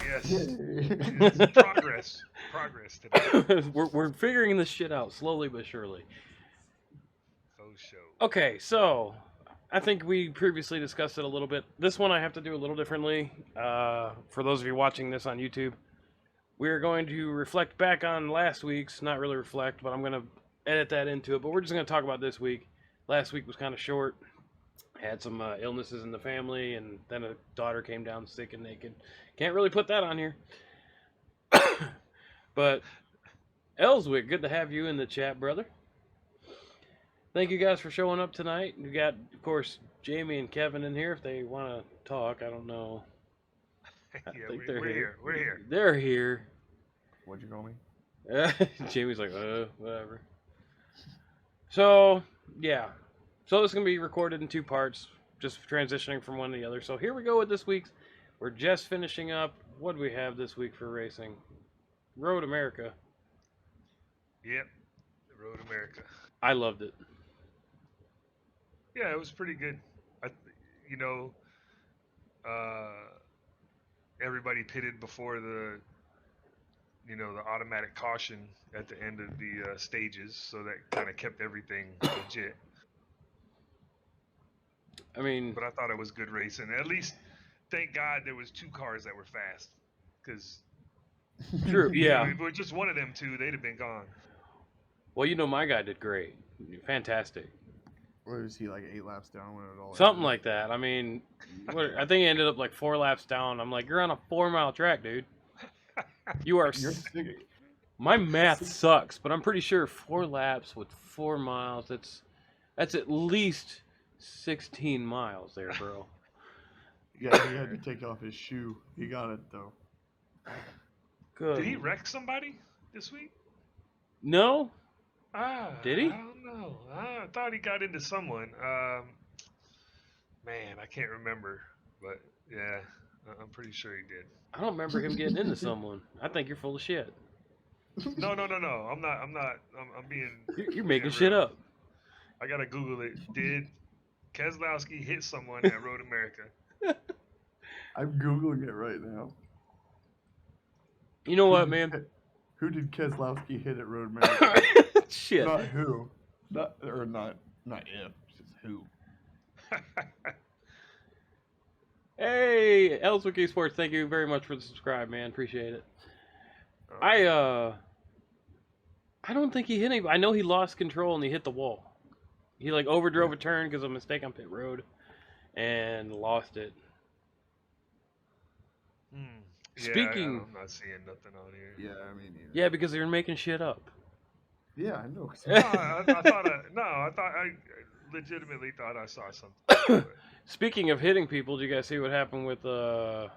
Yes. It's Yay. progress today. we're figuring this shit out slowly but surely. Oh, show. Okay, so I think we previously discussed it a little bit. This one I have to do a little differently. For those of you watching this on YouTube, we're going to reflect back on last week's. Not really reflect, but I'm going to edit that into it. But we're just going to talk about this week. Last week was kind of short. Had some illnesses in the family, and then a daughter came down sick and naked. Can't really put that on here. But Ellswick, good to have you in the chat, brother. Thank you guys for showing up tonight. We got, of course, Jamie and Kevin in here if they want to talk. I don't know. I Yeah, think we're here. We're here. They're here. What'd you call me? Jamie's like, whatever. So, yeah. So this is going to be recorded in two parts, just transitioning from one to the other. So here we go with this week's. We're just finishing up. What do we have this week for racing? Road America. Yep. Road America. I loved it. Yeah, it was pretty good. You know, everybody pitted before the automatic caution at the end of the stages, so that kind of kept everything legit. I mean, but I thought it was good racing. At least, thank God there was two cars that were fast, because true, yeah. if it was just one of them two, they'd have been gone. Well, my guy did great, fantastic. Or is he like 8 laps down when it all Something ended? like that. I mean, I think he ended up like 4 laps down. I'm like, you're on a 4-mile track, dude. You are. You're sick. My math sucks, but I'm pretty sure 4 laps with 4 miles. That's at least 16 miles there, bro. Yeah, he had to take off his shoe. He got it though. Good. Did he wreck somebody this week? No. Did he? I don't know. I thought he got into someone. Man, I can't remember, but yeah, I'm pretty sure he did. I don't remember him getting into someone. I think you're full of shit. No. I'm not. I'm being. You're making shit up. I gotta Google it. Did Keselowski hit someone at Road America? I'm Googling it right now. You know what, man? Who did Keselowski hit at Road America? Shit. Not who. Not if. Just who. Hey, Ellswick Esports, thank you very much for the subscribe, man. Appreciate it. I don't think he hit anybody. I know he lost control and he hit the wall. He like overdrove a turn because of a mistake on pit road and lost it. Yeah, Speaking, I'm not seeing nothing on here. Yeah, I mean. Yeah, because they're making shit up. Yeah, I know. I legitimately thought I saw something. Speaking of hitting people, did you guys see what happened with Noah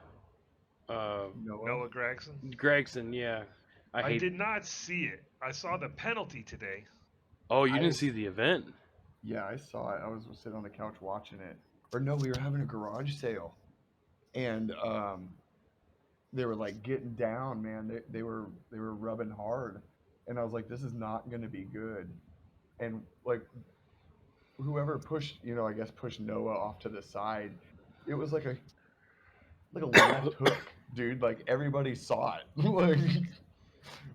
Gragson? Gregson, yeah. I did not see it. I saw the penalty today. Oh, you didn't see the event? Yeah, I saw it. I was sitting on the couch watching it. Or no, we were having a garage sale, and they were like getting down, man. They were rubbing hard, and I was like, this is not going to be good. And like whoever pushed, I guess pushed Noah off to the side, it was like a left hook, dude. Like everybody saw it. Like,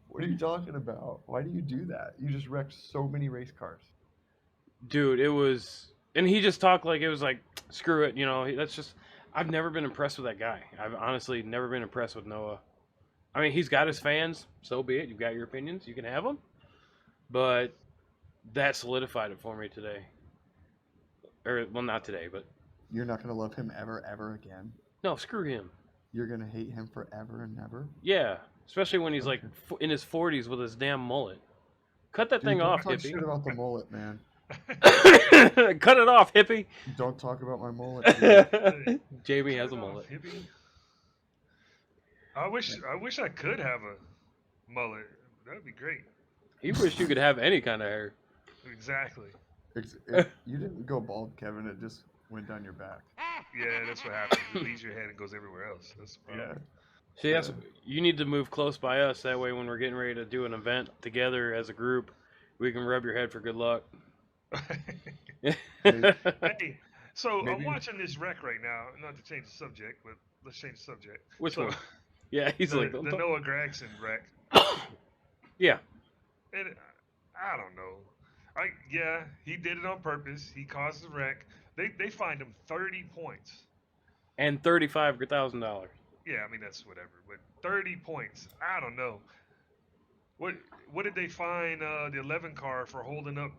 what are you talking about? Why do you do that? You just wrecked so many race cars. Dude, it was, and he just talked like it was like, screw it, that's just, I've never been impressed with that guy. I've honestly never been impressed with Noah. I mean, he's got his fans, so be it. You've got your opinions, you can have them. But that solidified it for me today. Or, well, not today, but... You're not going to love him ever again? No, screw him. You're going to hate him forever and ever? Yeah, especially when he's like in his 40s with his damn mullet. Cut that thing off, don't hippie. talk shit about the mullet, man. Cut it off, hippie. Don't talk about my mullet. Jamie has a mullet. Hippie. I wish I could have a mullet. That'd be great. You wish you could have any kind of hair. Exactly. You didn't go bald, Kevin. It just went down your back. Yeah, that's what happens. It leaves your head and goes everywhere else. That's the problem. See, you need to move close by us. That way, when we're getting ready to do an event together as a group, we can rub your head for good luck. Hey, so Maybe. I'm watching this wreck right now. Not to change the subject, but let's change the subject. Which one? Yeah, he's the, like, the "Don't talk." Noah Gragson wreck. Yeah, And I don't know. Yeah, he did it on purpose. He caused the wreck. They fined him 30 points. and $35,000. Yeah, I mean that's whatever, but 30 points. I don't know. What what did they fine the 11 car for holding up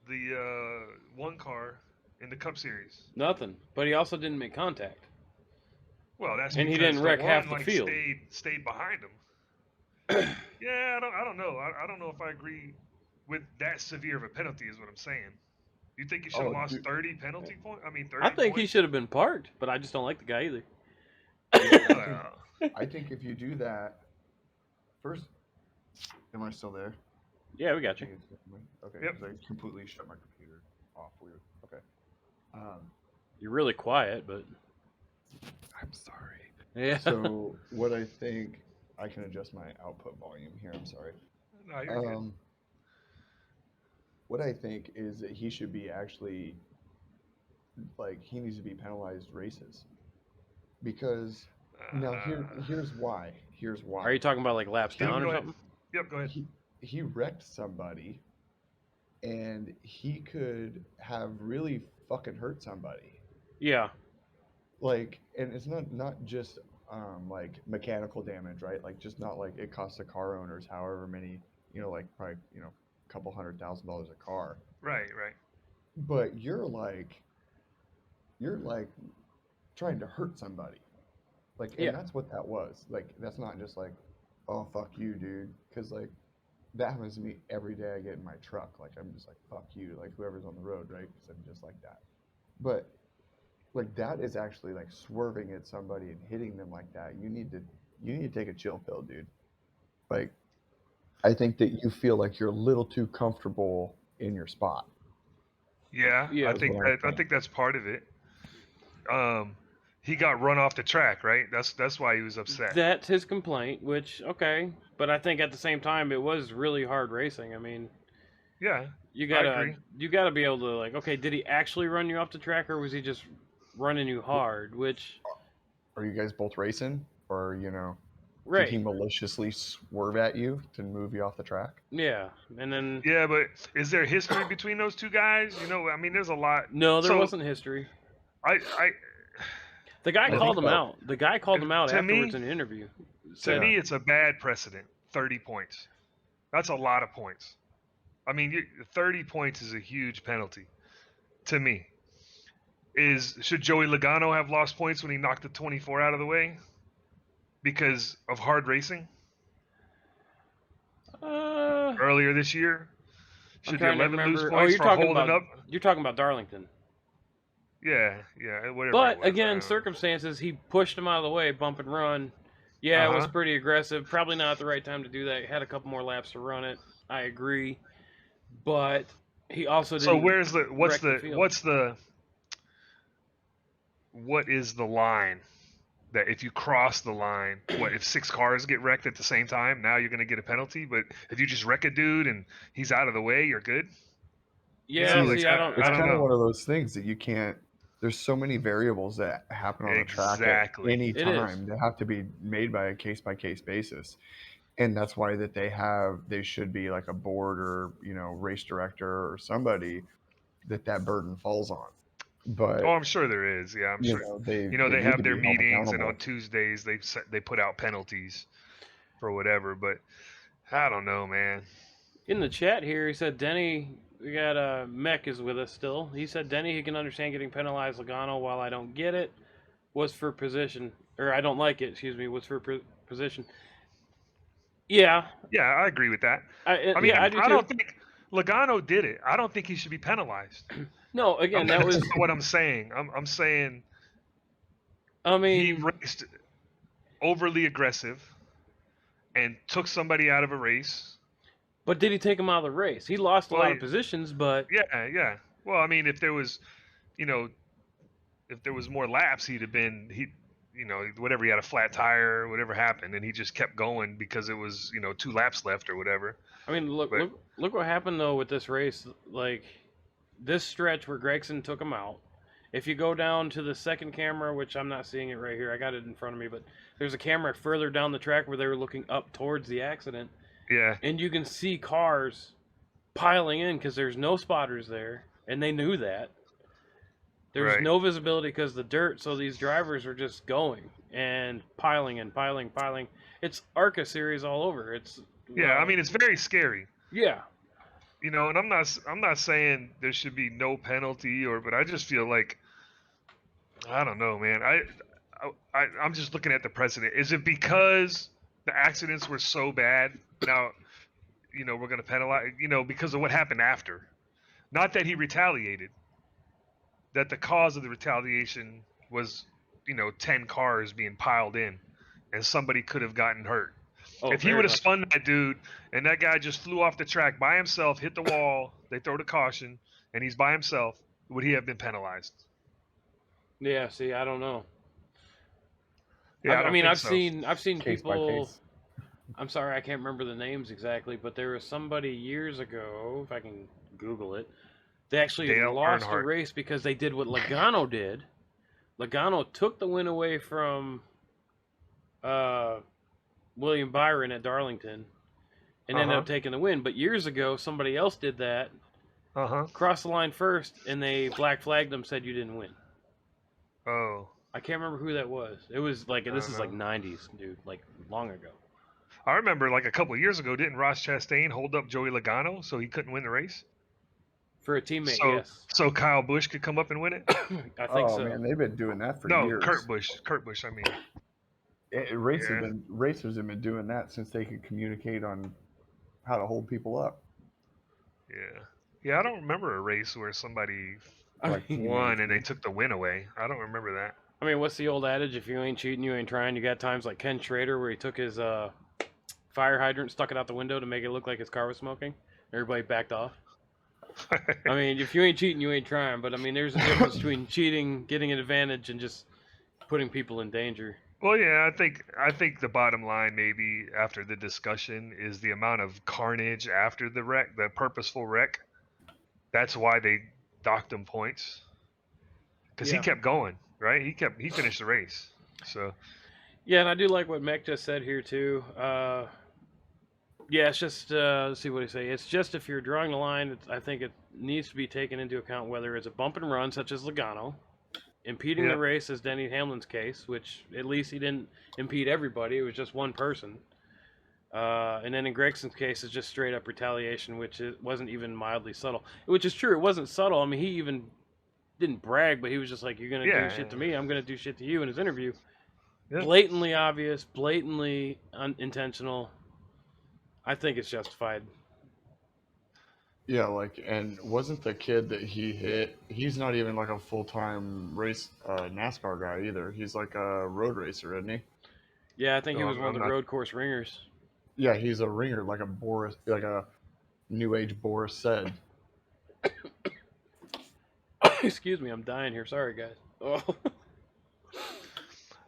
the one car in the Cup Series? Nothing. But he also didn't make contact, Well, that's and he because didn't the wreck half one the like field. stayed behind him. Yeah, I don't know. I don't know if I agree with that severe of a penalty. Is what I'm saying. You think he should have Oh, lost dude. 30 penalty points? I mean, 30 I think he points. should have been parked, but I just don't like the guy either. I think if you do that, first, am I still there? Yeah, we got you. Okay, Yep. because I completely shut my computer off. Weird. Okay. You're really quiet, but I'm sorry. yeah. So what I think, I can adjust my output volume here. I'm sorry. No, you're good. What I think is that he should be actually, like, he needs to be penalized races, because now here's why. Here's why. Are you talking about like laps Yep, down go or ahead. something? Yep, go ahead. He wrecked somebody, and he could have really fucking hurt somebody. Yeah. Like, and it's not just like mechanical damage, right? Like, just not like it costs the car owners however many, like probably a couple $100,000 a car, Right. but you're like trying to hurt somebody, like, and Yeah. that's what that was. Like, that's not just like, oh fuck you, dude, because like that happens to me every day I get in my truck. Like, I'm just like, fuck you, like whoever's on the road, right? Because I'm just like that. But like, that is actually like swerving at somebody and hitting them like that. You need to take a chill pill, dude. Like, I think that you feel like you're a little too comfortable in your spot. Yeah, Yeah. I think that I think that's part of it. He got run off the track, right? That's why he was upset. That's his complaint, which, okay. But I think at the same time, it was really hard racing. I mean, Yeah, you I gotta agree. be able to, like, okay, did he actually run you off the track, or was he just running you hard? Which, Are you guys both racing, or did he right? maliciously swerve at you to move you off the track? Yeah, and then Yeah, but is there history between those two guys? I mean, there's a lot. no, there So wasn't history. I The guy I called think him that- out. The guy called him out to afterwards me- in an interview. to Said, me, it's a bad precedent. 30 points. That's a lot of points. I mean, 30 points is a huge penalty. To me, should Joey Logano have lost points when he knocked the 24 out of the way because of hard racing earlier this year? I'm Should the trying to 11 lose remember. Oh, points you're for talking holding about up? you're talking about Darlington. Yeah, whatever. it But was, I again, don't know. circumstances, he pushed him out of the way, bump and run. Yeah, it was Uh-huh. pretty aggressive. Probably not the right time to do that. He had a couple more laps to run it. I agree. But he also didn't. So where's the wreck the field. what is the line that if you cross the line, if 6 cars get wrecked at the same time, now you're going to get a penalty, but if you just wreck a dude and he's out of the way, you're good? Yeah, like, see, I don't. It's I don't kind know. of one of those things that you can't. There's so many variables that happen on the track at Exactly. any It time. They have to be made by a case by case basis, and that's why that they should be like a board or race director or somebody that burden falls on. But Oh, I'm sure there is. Yeah, I'm sure. they They need have to their be held meetings, and accountable. on Tuesdays they put out penalties for whatever. But I don't know, man. In the chat here, he said Denny. We got Mech is with us still. He said Denny, he can understand getting penalized. Logano, while I don't get it, was for position, or I don't like it. Excuse me, was for position. Yeah, Yeah, I agree with that. I mean, yeah, I do too. don't think Logano did it. I don't think he should be penalized. No, again, that was. That's not what I'm saying. I'm saying I he mean, raced overly aggressive and took somebody out of a race. but did he take him out of the race? He lost a Well, lot of positions, but Yeah. Well, I mean, if there was, if there was more laps, he'd have been whatever, he had a flat tire, whatever happened, and he just kept going because it was 2 laps left or whatever. I mean, look what happened though with this race. Like this stretch where Gregson took him out, If you go down to the second camera, which I'm not seeing it right here, I got it in front of me, but there's a camera further down the track where they were looking up towards the accident, Yeah. and you can see cars piling in because there's no spotters there, and they knew that. There's Right. no visibility because of the dirt, so these drivers are just going and piling and piling. It's ARCA series all over. It's Yeah. I mean, it's very scary. yeah. You know, and I'm not saying there should be no penalty but I just feel like, I don't know, man. I'm just looking at the precedent. Is it because the accidents were so bad now, you know, we're going to penalize, you know, because of what happened after? Not that he retaliated, that the cause of the retaliation was, you know, 10 cars being piled in and somebody could have gotten hurt. Oh, If he very would have much. spun that dude and that guy just flew off the track by himself, hit the wall, they throw the caution, and he's by himself, would he have been penalized? Yeah, see, I don't know. Yeah, I I don't mean, think I've so. seen Case by people. case. I'm sorry, I can't remember the names exactly, but there was somebody years ago, if I can Google it, they actually Dale lost a Earnhardt. race because they did what Logano did. Logano took the win away from William Byron at Darlington and ended up taking the win. But years ago, somebody else did that, crossed the line first, and they black flagged them, said you didn't win. Oh. I can't remember who that was. It was like, this is know. like 90s, dude, like long ago. I remember like a couple of years ago, didn't Ross Chastain hold up Joey Logano so he couldn't win the race? For a teammate, So, yes. so Kyle Busch could come up and win it? I think Oh so. man, they've been doing that for No, years. Kurt Busch, I mean. Racers have been doing that since they could communicate on how to hold people up. Yeah. Yeah, I don't remember a race where somebody Like won teammates, and they man. took the win away. I don't remember that. I mean, what's the old adage? If you ain't cheating, you ain't trying. You got times like Ken Schrader where he took his fire hydrant, stuck it out the window to make it look like his car was smoking. Everybody backed off. I mean, if you ain't cheating, you ain't trying. But I mean, there's a difference between cheating, getting an advantage, and just putting people in danger. Well, yeah, I think the bottom line maybe after the discussion is the amount of carnage after the wreck, the purposeful wreck. That's why they docked him points. Because Yeah. he kept going, right? He finished the race. So Yeah, and I do like what Mech just said here too. Yeah, it's just let's see what he say. It's just if you're drawing the line, I think it needs to be taken into account whether it's a bump and run such as Logano, impeding Yeah. the race as Denny Hamlin's case, which at least he didn't impede everybody. It was just one person. And then in Gregson's case, it's just straight up retaliation, which it wasn't even mildly subtle. Which is true, it wasn't subtle. I mean, he even didn't brag, but he was just like, "You're gonna Yeah. do shit to me, I'm gonna do shit to you." In his interview, Yeah. blatantly obvious, blatantly unintentional. I think it's justified. Yeah, like, and wasn't the kid that he hit? He's not even like a full-time race NASCAR guy either. He's like a road racer, isn't he? Yeah, I think he No, was one of I'm the not- road course ringers. Yeah, he's a ringer, like a Boris, like a new age Boris said. Excuse me, I'm dying here. Sorry, guys. Oh.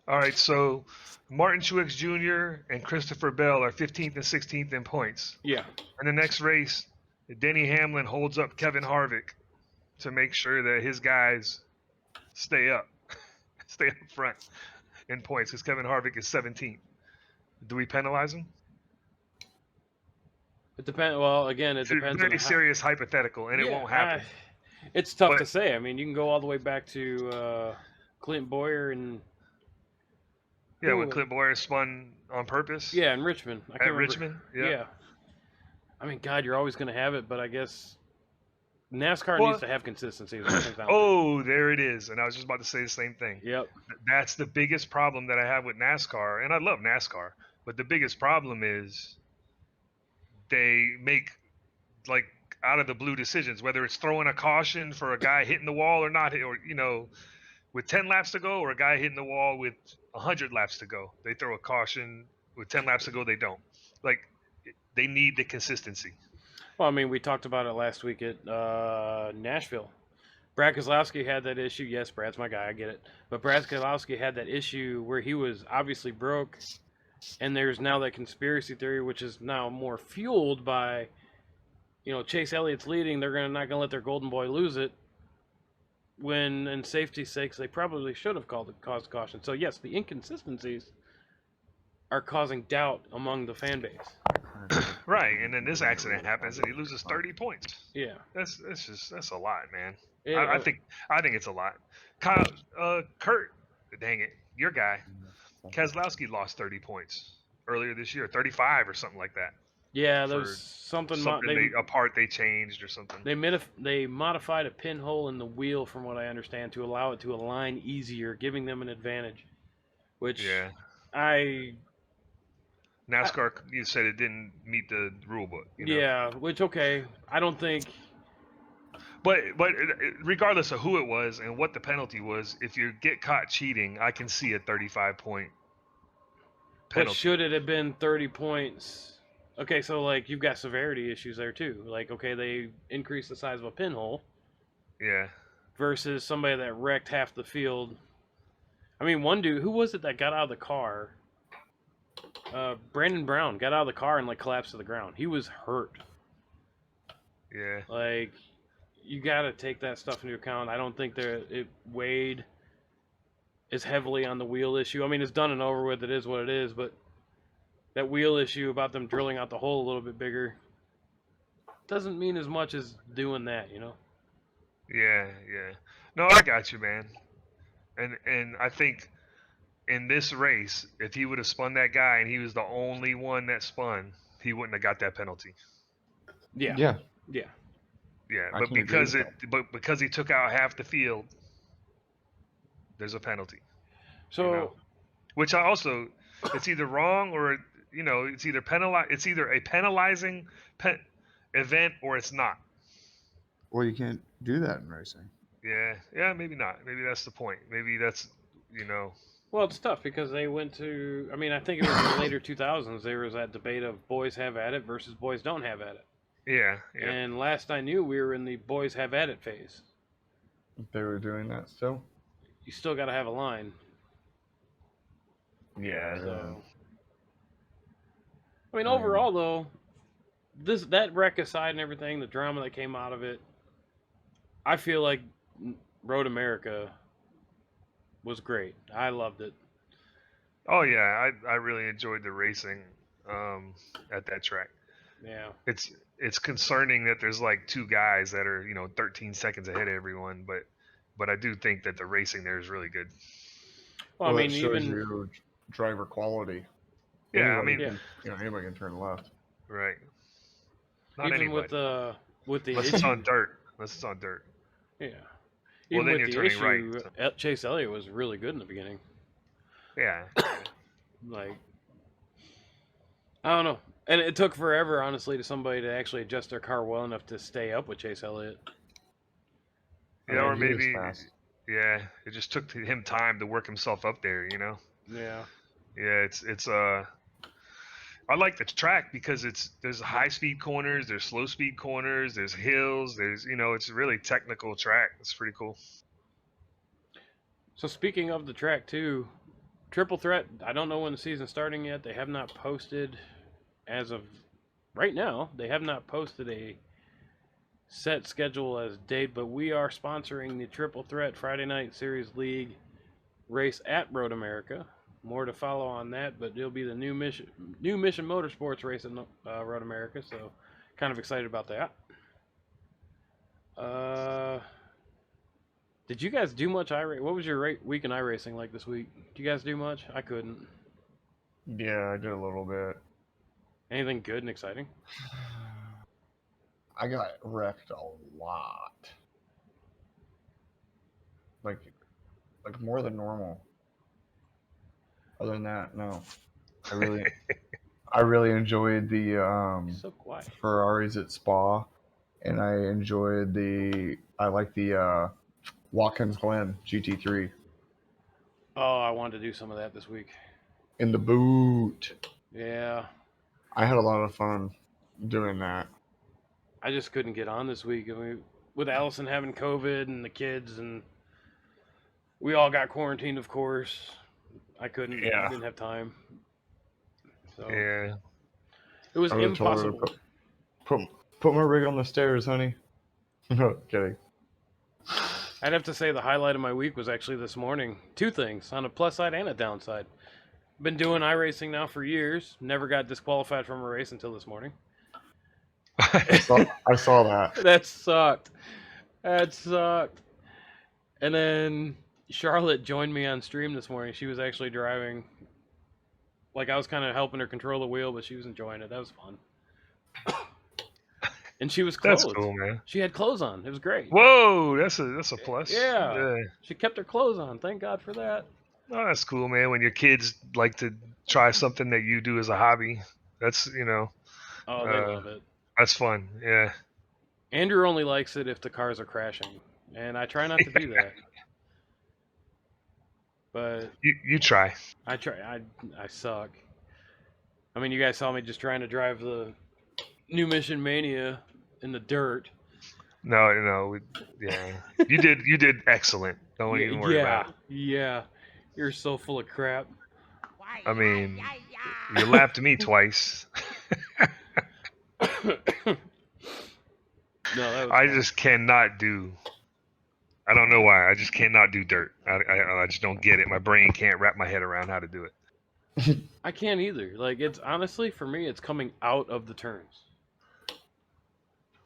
all right, so Martin Truex Jr. and Christopher Bell are 15th and 16th in points. Yeah. In the next race, Denny Hamlin holds up Kevin Harvick to make sure that his guys stay up front in points because Kevin Harvick is 17th. Do we penalize him? It depends. Well, again, it It's a depends on very serious hypothetical, and it won't happen. It's tough But- to say. I mean, you can go all the way back to Clint Boyer and Yeah, Who- when Clint Boyer spun on purpose. yeah, in Richmond. I can't At remember. Richmond. Yeah. I mean, God, you're always going to have it, but I guess NASCAR Well- needs to have consistency. Is what it comes down to. Oh, there it is. And I was just about to say the same thing. Yep. That's the biggest problem that I have with NASCAR, and I love NASCAR, but the biggest problem is they make like out of the blue decisions, whether it's throwing a caution for a guy hitting the wall or not, or with 10 laps to go, or a guy hitting the wall with 100 laps to go. They throw a caution with 10 laps to go. They don't. Like they need the consistency. Well, I mean, we talked about it last week at Nashville. Brad Keselowski had that issue. Yes, Brad's my guy. I get it. But Brad Keselowski had that issue where he was obviously broke, and there's now that conspiracy theory, which is now more fueled by, Chase Elliott's leading. They're not gonna let their golden boy lose it. when, in safety's sakes, they probably should have caused caution. So yes, the inconsistencies are causing doubt among the fan base. Right, and then this accident happens and he loses 30 points. Yeah. That's a lot, man. Yeah, I think it's a lot. Kurt, dang it, your guy, Keselowski lost 30 points earlier this year, 35 or something like that. yeah, there for was something. a part they changed or something. They modified a pinhole in the wheel, from what I understand, to allow it to align easier, giving them an advantage. Which Yeah, NASCAR you said it didn't meet the rule book. You know? Yeah, which okay, I don't think. But regardless of who it was and what the penalty was, if you get caught cheating, I can see a 35-point penalty. But should it have been 30 points? Okay, so like you've got severity issues there too. Like okay, they increased the size of a pinhole. Yeah. Versus somebody that wrecked half the field. I mean, one dude, who was it that got out of the car? Brandon Brown got out of the car and like collapsed to the ground. He was hurt. Yeah. Like, you got to take that stuff into account. I don't think it weighed as heavily on the wheel issue. I mean, it's done and over with. It is what it is. But that wheel issue about them drilling out the hole a little bit bigger doesn't mean as much as doing that, you know? Yeah, yeah. No, I got you, man. And I think in this race, if he would have spun that guy and he was the only one that spun, he wouldn't have got that penalty. Yeah. Yeah. Yeah. Yeah, I but can agree with because he took out half the field, there's a penalty. So, you know? Which I also, it's either wrong or it's either it's either a penalizing event or it's not. Well, you can't do that in racing. Yeah, maybe not. Maybe that's the point. Maybe that's well, it's tough because they went to. I mean, I think it was in the later 2000s. There was that debate of boys have at it versus boys don't have at it. Yeah. And last I knew, we were in the boys have at it phase. They were doing that still. You still got to have a line. Yeah. So, I mean, overall though, that wreck aside and everything, the drama that came out of it, I feel like Road America was great. I loved it. Oh yeah, I really enjoyed the racing at that track. Yeah. It's concerning that there's like two guys that are 13 seconds ahead of everyone, but I do think that the racing there is really good. Well, I mean, that shows even your driver quality. Yeah, Anybody I mean, anybody can turn left. right. Not even anybody. with the Unless issue. it's on dirt. Unless it's on dirt. Yeah. Well, Even then with you're the turning issue, right. Chase Elliott was really good in the beginning. Yeah. Like, I don't know. And it took forever, honestly, to somebody to actually adjust their car well enough to stay up with Chase Elliott. Yeah, or he was maybe. fast. Yeah, it just took him time to work himself up there. Yeah. Yeah, it's I like the track because there's high speed corners, there's slow speed corners, there's hills, there's it's a really technical track. It's pretty cool. So speaking of the track too, Triple Threat, I don't know when the season's starting yet. They have not posted, as of right now, they have not posted a set schedule as date, but we are sponsoring the Triple Threat Friday Night Series League race at Road America. More to follow on that, but it'll be the new Mission Motorsports race in Road America, so kind of excited about that. Did you guys do much iRacing? What was your week in iRacing like this week? Did you guys do much? I couldn't. Yeah, I did a little bit. Anything good and exciting? I got wrecked a lot. Like more than normal. Other than that, no. I really enjoyed the So quiet. Ferraris at Spa, and I like the Watkins Glen GT3 Oh, I wanted to do some of that this week. in the boot. Yeah. I had a lot of fun doing that. I just couldn't get on this week. I mean, with Allison having COVID and the kids, and we all got quarantined, of course. I couldn't. Yeah. I didn't have time. So Yeah. it was I would've told her to impossible. put my rig on the stairs, honey. No, kidding. I'd have to say the highlight of my week was actually this morning. Two things, on a plus side and a downside. Been doing iRacing now for years. Never got disqualified from a race until this morning. I saw that. That sucked. That sucked. And then Charlotte joined me on stream this morning. She was actually driving. Like, I was kind of helping her control the wheel, but she was enjoying it. That was fun. And she was clothed. That's cool, man. She had clothes on. It was great. Whoa, that's a plus. Yeah. She kept her clothes on. Thank God for that. Oh, that's cool, man. When your kids like to try something that you do as a hobby, that's Oh, they love it. that's fun. Yeah. Andrew only likes it if the cars are crashing, and I try not to do that. But You try. I try. I suck. I mean, you guys saw me just trying to drive the New Mission Mania in the dirt. No, yeah. You did excellent. Don't even worry about it. Yeah. You're so full of crap. I mean, you lapped me twice. No, that was I fun. just cannot do. I don't know why. I just cannot do dirt. I just don't get it. My brain can't wrap my head around how to do it. I can't either. Like, it's honestly, for me, it's coming out of the turns.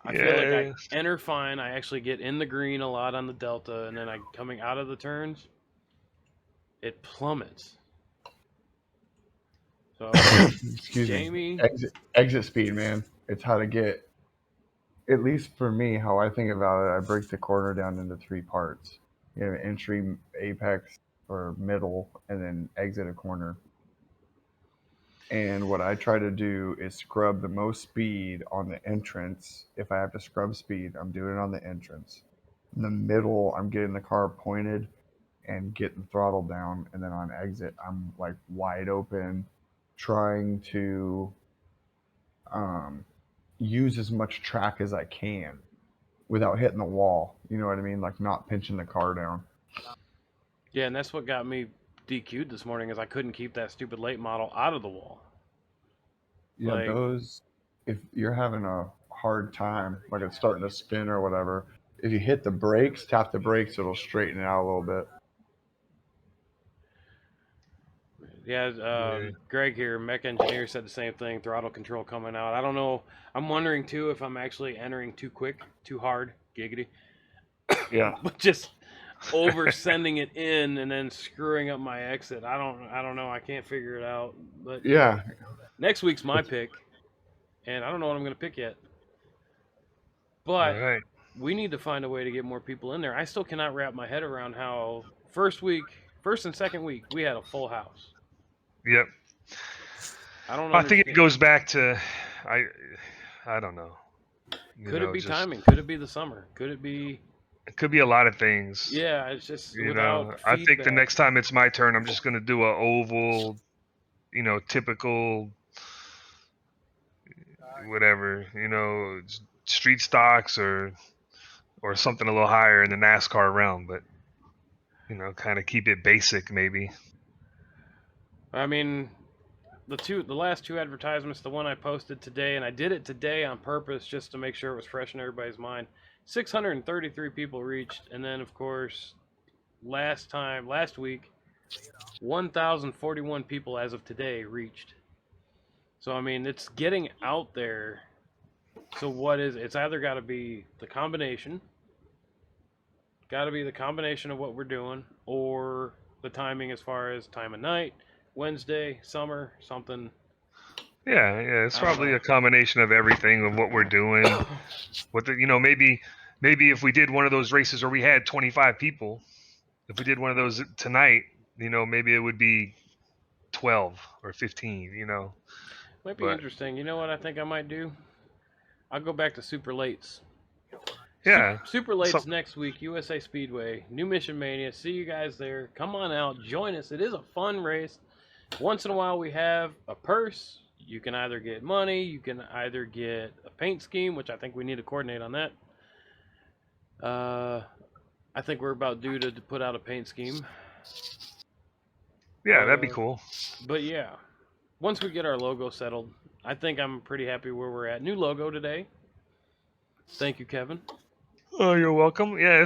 I feel like I enter fine. I actually get in the green a lot on the Delta, and then coming out of the turns, it plummets. So, Excuse Jamie, me. Exit speed, man. It's how to get. At least for me, how I think about it, I break the corner down into 3 parts. You have entry, apex, or middle, and then exit a corner. And what I try to do is scrub the most speed on the entrance. If I have to scrub speed, I'm doing it on the entrance. In the middle, I'm getting the car pointed and getting throttle down. And then on exit, I'm like wide open, trying to use as much track as I can without hitting the wall. You know what I mean? Like not pinching the car down. yeah, and that's what got me DQ'd this morning is I couldn't keep that stupid late model out of the wall. Yeah, Like- those, if you're having a hard time, like it's starting to spin or whatever, if you hit the brakes, tap the brakes, it'll straighten it out a little bit. Yeah, Greg here, mech engineer, said the same thing. Throttle control coming out. I don't know. I'm wondering too if I'm actually entering too quick, too hard, giggity. Yeah. But just over sending it in and then screwing up my exit. I don't know. I can't figure it out. But Yeah. next week's my pick, and I don't know what I'm going to pick yet. But All right. we need to find a way to get more people in there. I still cannot wrap my head around how first and second week we had a full house. Yep. I don't. I think it understand. goes back to I don't know. Could it be timing? Could it be the summer? Could it be? It could be a lot of things. Yeah, it's just You without know, I think the feedback. next time it's my turn, I'm just gonna do a oval, typical, whatever, street stocks or something a little higher in the NASCAR realm, but kind of keep it basic maybe. I mean, the last 2 advertisements, the one I posted today, and I did it today on purpose just to make sure it was fresh in everybody's mind. 633 people reached, and then of course, last week, 1,041 people as of today reached. So I mean, it's getting out there. So what is it's either got to be the combination. Got to be the combination of what we're doing, or the timing as far as time of night, Wednesday, summer, something. Yeah, it's probably a combination of everything of what we're doing. Maybe if we did one of those races where we had 25 people, if we did one of those tonight, maybe it would be 12 or 15, Might be interesting. You know what I think I might do? I'll go back to super lates. Yeah. Super lates next week, USA Speedway, New Mission Mania. See you guys there. Come on out, join us. It is a fun race. Once in a while we have a purse. You can either get money, you can either get a paint scheme, which I think we need to coordinate on that. I think we're about due to put out a paint scheme. Yeah, that'd be cool. But yeah, once we get our logo settled, I think I'm pretty happy where we're at. New logo today. Thank you, Kevin. Oh, you're welcome. Yeah,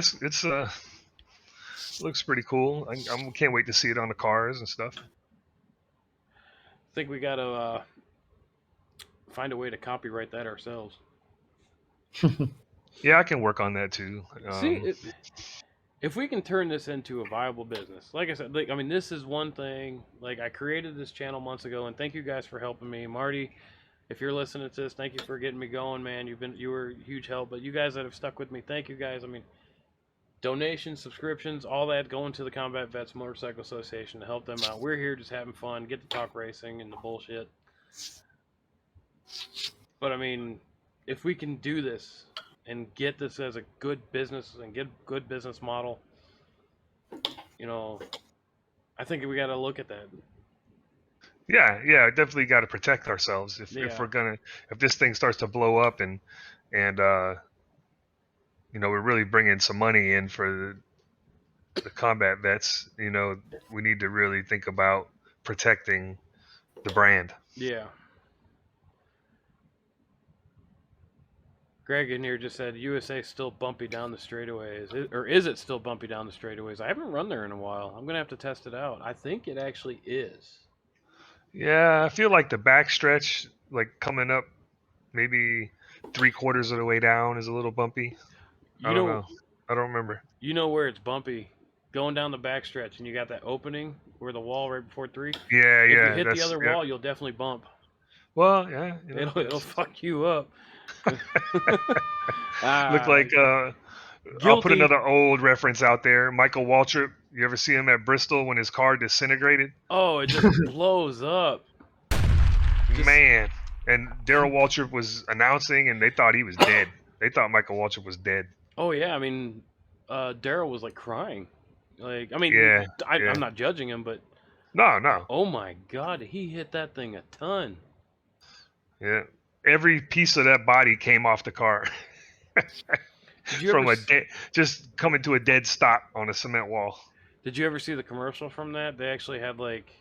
Looks pretty cool. I can't wait to see it on the cars and stuff. I think we gotta find a way to copyright that ourselves. Yeah, I can work on that too. See, if we can turn this into a viable business, like I said, like, I mean, this is one thing. Like, I created this channel months ago, and thank you guys for helping me, Marty. If you're listening to this, thank you for getting me going, man. You were a huge help. But you guys that have stuck with me, thank you guys. I mean, donations, subscriptions, all that going to the Combat Vets Motorcycle Association to help them out. We're here just having fun, get to talk racing and the bullshit. But I mean, if we can do this and get this as a good business and get a good business model, you know, I think we got to look at that. Yeah, definitely got to protect ourselves if this thing starts to blow up and you know, we're really bringing some money in for the combat vets. You know, we need to really think about protecting the brand. Yeah. Greg in here just said USA still bumpy down the straightaways. Is it still bumpy down the straightaways? I haven't run there in a while. I'm going to have to test it out. I think it actually is. Yeah, I feel like the backstretch, like coming up maybe 3/4 of the way down, is a little bumpy. I don't know. I don't remember. You know where it's bumpy? Going down the backstretch, and you got that opening where the wall right before 3. Yeah, if you hit the other wall, you'll definitely bump. Well, yeah, you know, it'll fuck you up. Look like I'll put another old reference out there. Michael Waltrip. You ever see him at Bristol when his car disintegrated? Oh, it just blows up. Man. And Darrell Waltrip was announcing, and they thought he was dead. They thought Michael Waltrip was dead. Oh yeah, I mean, Darrell was like crying. Like, I mean, I'm not judging him, but no. Oh my God, he hit that thing a ton. Yeah, every piece of that body came off the car. From just coming to a dead stop on a cement wall. Did you ever see the commercial from that? They actually had like,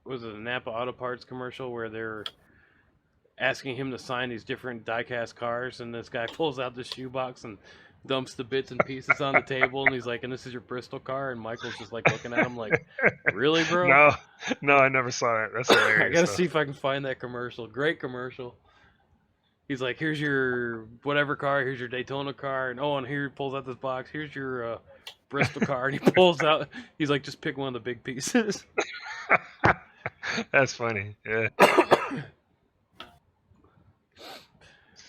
was it a Napa Auto Parts commercial where they're asking him to sign these different die-cast cars, and this guy pulls out the shoebox and dumps the bits and pieces on the table, and he's like, "And this is your Bristol car?" And Michael's just like looking at him like, "Really, bro?" No, I never saw that. That's hilarious. I gotta see if I can find that commercial. Great commercial. He's like, "Here's your whatever car. Here's your Daytona car, and here he pulls out this box. Here's your Bristol car," and he pulls out. He's like, "Just pick one of the big pieces." That's funny. Yeah.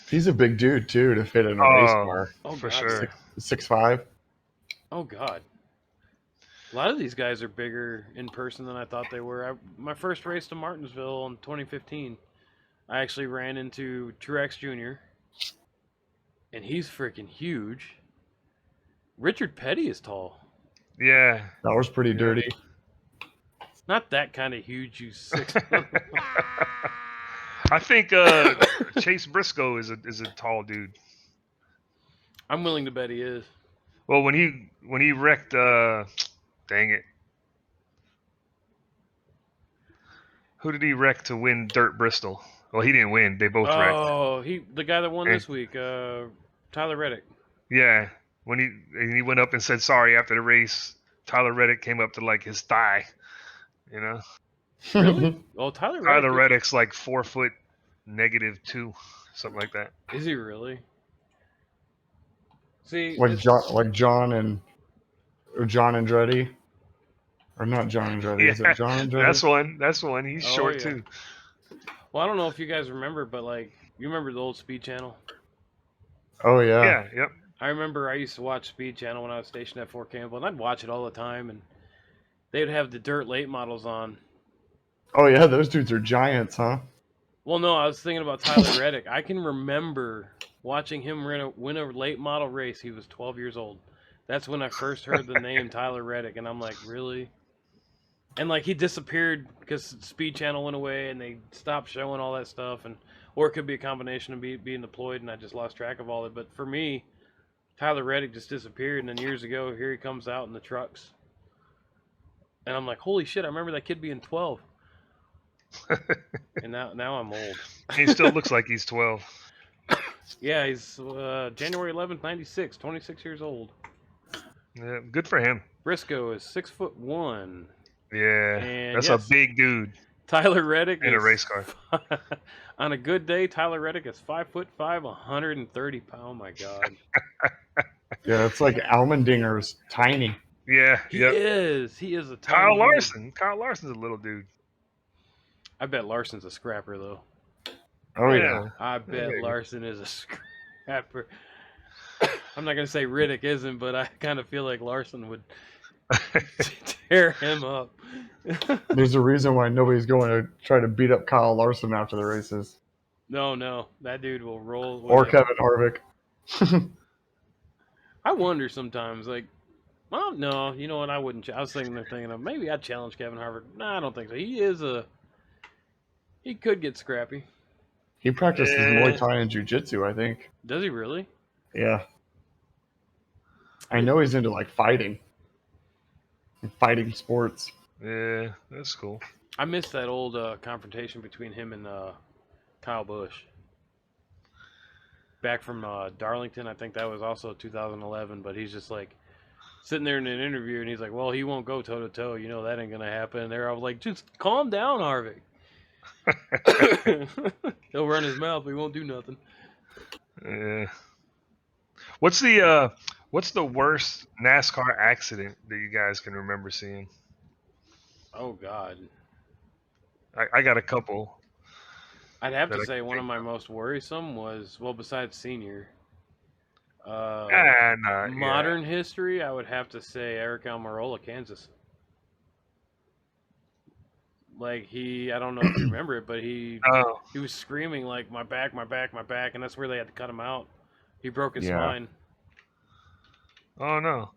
He's a big dude too to fit in a race car. Oh, for sure. 6'5". Oh God. A lot of these guys are bigger in person than I thought they were. My first race to Martinsville in 2015, I actually ran into Truex Jr. and he's freaking huge. Richard Petty is tall. Yeah. That was pretty dirty. Not that kind of huge, you 6. I think Chase Briscoe is a tall dude. I'm willing to bet he is. Well, when he wrecked, dang it, who did he wreck to win Dirt Bristol? Well, he didn't win. They both wrecked. Oh, the guy that won this week, Tyler Reddick. Yeah, when he went up and said sorry after the race, Tyler Reddick came up to like his thigh, you know. Really? Oh, Tyler Reddick's like 4'-2", something like that. Is he really? See, like John Andretti, or not John Andretti? Yeah, is it John Andretti? That's one. He's short too. Well, I don't know if you guys remember, but like, you remember the old Speed Channel? Oh yeah. Yeah. Yep. I remember I used to watch Speed Channel when I was stationed at Fort Campbell, and I'd watch it all the time, and they'd have the dirt late models on. Oh yeah, those dudes are giants, huh? Well, no, I was thinking about Tyler Reddick. I can remember watching him win a late model race. He was 12 years old. That's when I first heard the name Tyler Reddick, and I'm like, really? And like, he disappeared because Speed Channel went away, and they stopped showing all that stuff, or it could be a combination of being deployed, and I just lost track of all of it. But for me, Tyler Reddick just disappeared, and then years ago, here he comes out in the trucks, and I'm like, holy shit! I remember that kid being 12. And now I'm old. He still looks like he's 12. Yeah, he's January 11th, 96, 26 years old. Yeah, good for him. Briscoe is 6'1". Yeah, And that's yes, a big dude Tyler Reddick in a is race car. on a good day. Tyler Reddick is 5'5", 130 pound. My God, Yeah, it's like Almendinger's tiny. Yeah, he yep. is. He is a tiny Kyle dude. Larson. Kyle Larson's a little dude. I bet Larson's a scrapper though. Oh yeah. I bet maybe. Larson is a scrapper. I'm not gonna say Riddick isn't, but I kind of feel like Larson would tear him up. There's a reason why nobody's going to try to beat up Kyle Larson after the races. No, that dude will roll with Or you. Kevin Harvick. I wonder sometimes, like, well, no, you know what? I wouldn't. I was thinking of maybe I'd challenge Kevin Harvick. No, I don't think so. He could get scrappy. He practices Yeah. Muay Thai and Jiu Jitsu, I think. Does he really? Yeah. I know he's into like fighting sports. Yeah, that's cool. I missed that old confrontation between him and Kyle Busch. Back from Darlington, I think that was also 2011. But he's just like sitting there in an interview, and he's like, "Well, he won't go toe to toe. You know that ain't gonna happen." And there, I was like, "Just calm down, Harvick. He'll run his mouth, but he won't do nothing." Yeah. What's the worst NASCAR accident that you guys can remember seeing? Oh God, I got a couple. I'd have That to I say can one of think my most worrisome was, well, besides senior, Nah, modern history. I would have to say Eric Almirola, Kansas. Like I don't know if you remember it, but he Oh, was screaming like my back, my back, my back, and that's where they had to cut him out. He broke his Yeah. spine. oh no.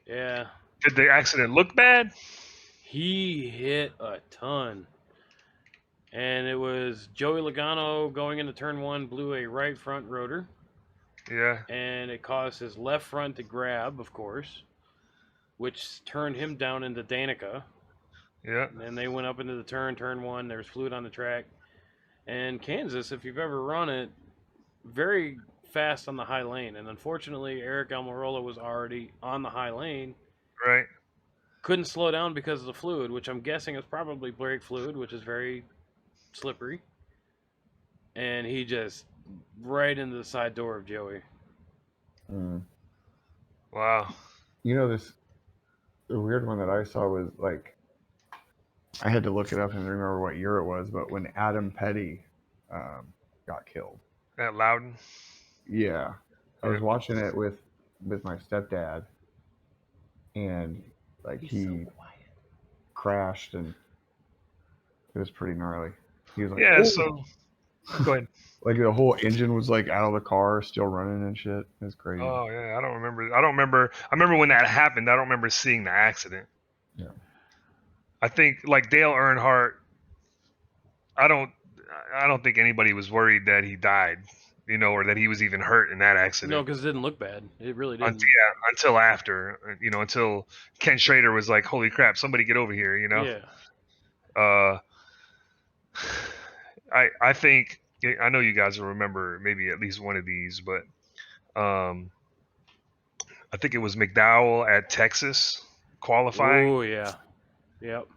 Yeah, Did the accident look bad? he hit a ton. And it was Joey Logano going into turn one, blew a right front rotor, Yeah. and it caused his left front to grab, of course, which turned him down into Danica. Yeah. And then they went up into the turn one. There was fluid on the track. And Kansas, if you've ever run it, very fast on the high lane. And unfortunately, Eric Almirola was already on the high lane. Right. Couldn't slow down because of the fluid, which I'm guessing is probably brake fluid, which is very slippery. And he just right into the side door of Joey. Wow. You know, the weird one that I saw was like, I had to look it up and remember what year it was, but when Adam Petty got killed. At Loudon. Yeah. I was Yeah. watching it with my stepdad, and like he crashed, and it was pretty gnarly. He was like, Yeah. "Oh!" So go ahead. Like the whole engine was like out of the car, still running and shit. It was crazy. Oh yeah. I don't remember. I remember when that happened. I don't remember seeing the accident. Yeah. I think like Dale Earnhardt. I don't think anybody was worried that he died, or that he was even hurt in that accident. No, because it didn't look bad. It really didn't. Until after, until Ken Schrader was like, "Holy crap, somebody get over here," Yeah. I think I know you guys will remember maybe at least one of these, but I think it was McDowell at Texas qualifying. Oh yeah. Yep.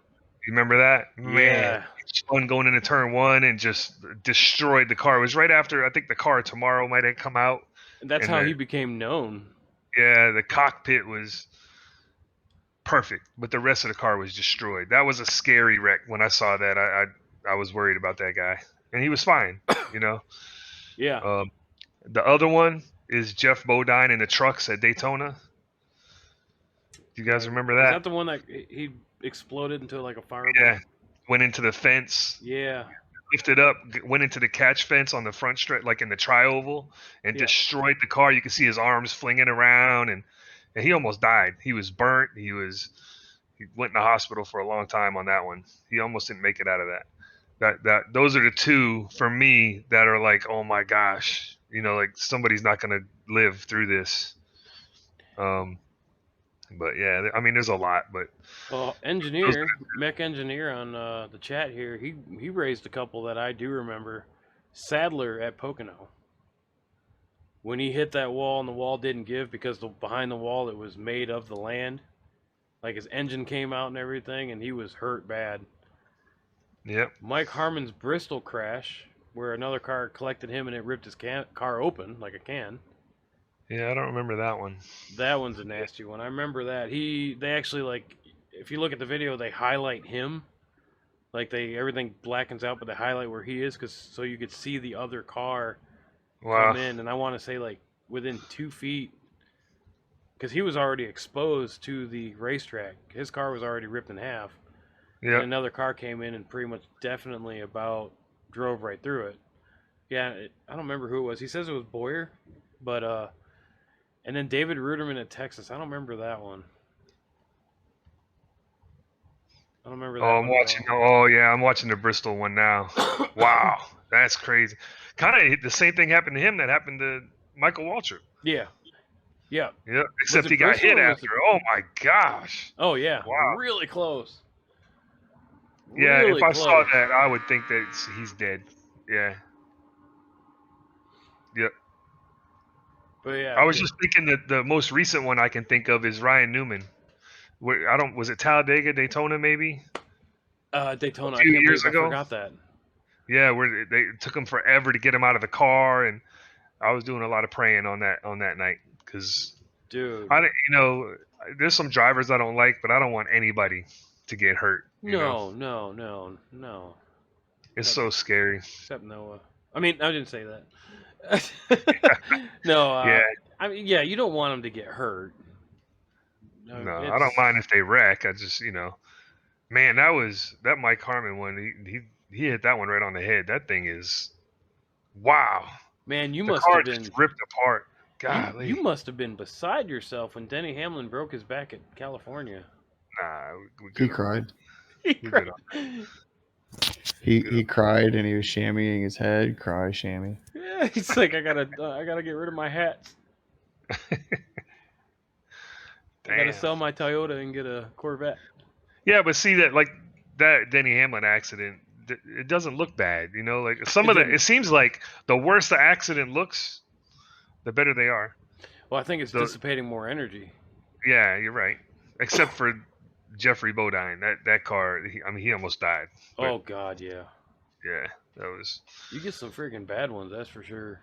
You remember that? Man, Yeah. he spun going into turn one and just destroyed the car. It was right after, I think the car tomorrow might have come out. And that's And how the- he became known. Yeah, the cockpit was perfect, but the rest of the car was destroyed. That was a scary wreck. When I saw that, I was worried about that guy, and he was fine. Yeah. The other one is Jeff Bodine in the trucks at Daytona. Do you guys remember Is that? that the one that he exploded into like a fireball? Yeah, went into the fence, Yeah. lifted up, went into the catch fence on the front stretch, like in the tri-oval, and Yeah. destroyed the car. You could see his arms flinging around, and he almost died. He was burnt. He went in the hospital for a long time on that one. He almost didn't make it out of that. Those are the two for me that are like, oh my gosh, like somebody's not gonna live through this. But yeah, I mean, there's a lot, but Well, Mech Engineer on the chat here, he raised a couple that I do remember. Sadler at Pocono. When he hit that wall and the wall didn't give because behind the wall it was made of the land, Like his engine came out and everything, and he was hurt bad. Yep. Mike Harmon's Bristol crash, where another car collected him and it ripped his car open like a can. Yeah, I don't remember that one. That one's a nasty one. I remember that. They actually, like, if you look at the video, they highlight him. Like everything blackens out, but they highlight where he is, so you could see the other car Wow. come in. And I want to say like within 2 feet, because he was already exposed to the racetrack. His car was already ripped in half. Yeah. And another car came in and pretty much definitely drove right through it. Yeah, I don't remember who it was. He says it was Boyer, but and then David Ruderman at Texas. I don't remember that one. I don't remember that Oh, I'm one watching. Oh, yeah, I'm watching the Bristol one now. Wow, that's crazy. Kind of the same thing happened to him that happened to Michael Waltrip. Yeah. Yeah, except it he got Bristol hit or was after. Oh my gosh. Oh yeah. Wow. Really close. Yeah, Really if I close. saw that, I would think that he's dead. Yeah. Yep. But yeah. I was just thinking that the most recent one I can think of is Ryan Newman. Was it Talladega, Daytona, maybe? Daytona. A few I can't years believe I ago? forgot that. Yeah, where they took him forever to get him out of the car, and I was doing a lot of praying on that night because Dude. there's some drivers I don't like, but I don't want anybody to get hurt. No. It's so scary. Except Noah. I mean, I didn't say that. No. Yeah. I mean, yeah, you don't want him to get hurt. No, I don't mind if they wreck. I just, man, that Mike Harmon one. He hit that one right on the head. That thing is, wow. Man, you The must car have been just ripped apart. Golly. You must have been beside yourself when Denny Hamlin broke his back at California. Nah, He cried. We good He cried and he was shammying his head. Cry, shammy. Yeah, he's like, I gotta get rid of my hats. I gotta sell my Toyota and get a Corvette. Yeah, but see that Denny Hamlin accident, it doesn't look bad, like it seems like the worse the accident looks, the better they are. Well, I think it's dissipating more energy. Yeah, you're right. Except for Jeffrey Bodine, that car, he almost died. Oh God, yeah. Yeah, that was. You get some freaking bad ones, that's for sure.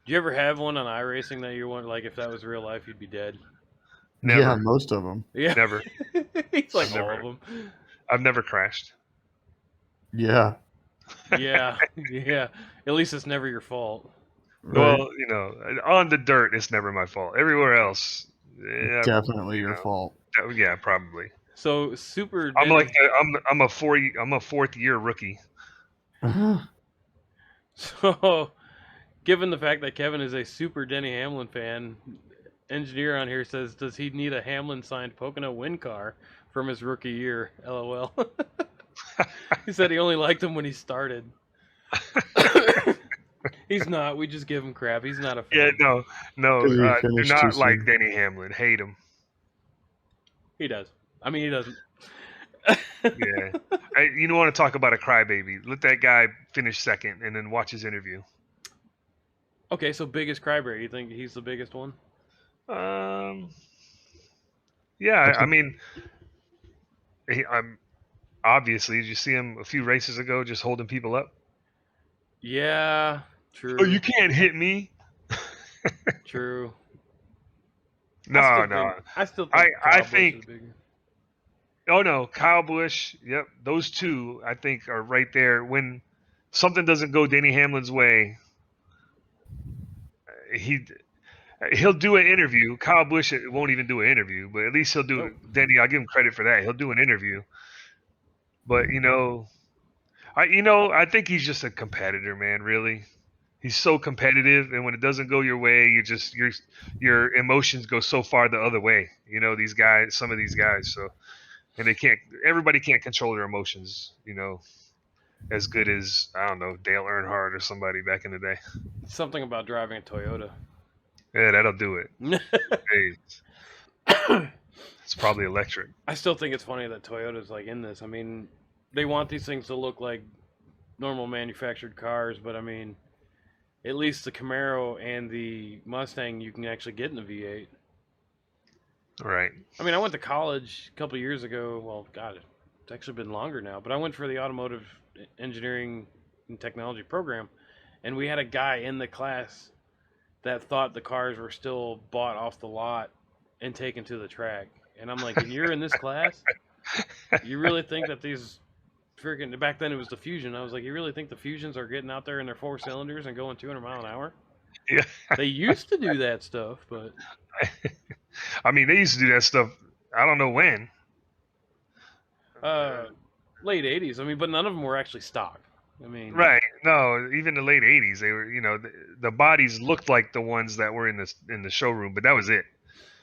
Do you ever have one on iRacing that you want, like, if that was real life, you'd be dead? Never. Yeah, most of them. Yeah. Never. He's like all of them. I've never crashed. Yeah. Yeah. At least it's never your fault. Right. Well, on the dirt, it's never my fault. Everywhere else, definitely your fault. Yeah, probably. So super. I'm like I'm a 4th year rookie. So, given the fact that Kevin is a super Denny Hamlin fan, engineer on here says, does he need a Hamlin signed Pocono win car from his rookie year? LOL. He said he only liked him when he started. He's not. We just give him crap. He's not a fan. Yeah, no. Do not like soon. Denny Hamlin. Hate him. He does. I mean, he doesn't. Yeah. You want to talk about a crybaby? Let that guy finish second and then watch his interview. Okay, so biggest crybaby. You think he's the biggest one? Yeah. I mean, I'm obviously. Did you see him a few races ago just holding people up? Yeah. True. Oh, you can't hit me. True. No. I still think. I think. Oh no, Kyle Busch. Yep, those two I think are right there. When something doesn't go Denny Hamlin's way, he'll do an interview. Kyle Busch won't even do an interview, but at least he'll do. Denny, I'll give him credit for that. He'll do an interview. But I think he's just a competitor, man. Really, he's so competitive, and when it doesn't go your way, your emotions go so far the other way. These guys, some of these guys, so. And everybody can't control their emotions, as good as, I don't know, Dale Earnhardt or somebody back in the day. Something about driving a Toyota. Yeah, that'll do it. It's probably electric. I still think it's funny that Toyota's like in this. I mean, they want these things to look like normal manufactured cars, but I mean, at least the Camaro and the Mustang you can actually get in the V8. Right. I mean, I went to college a couple of years ago. Well, God, it's actually been longer now. But I went for the automotive engineering and technology program, and we had a guy in the class that thought the cars were still bought off the lot and taken to the track. And I'm like, and you're in this class? You really think that these freaking back then it was the Fusion? I was like, you really think the Fusions are getting out there in their 4 cylinders and going 200 mile an hour? Yeah. They used to do that stuff, but I mean, they used to do that stuff. I don't know when. late 80s. I mean, but none of them were actually stock. I mean, Right. No, even the late '80s, they were. The bodies looked like the ones that were in the showroom, but that was it.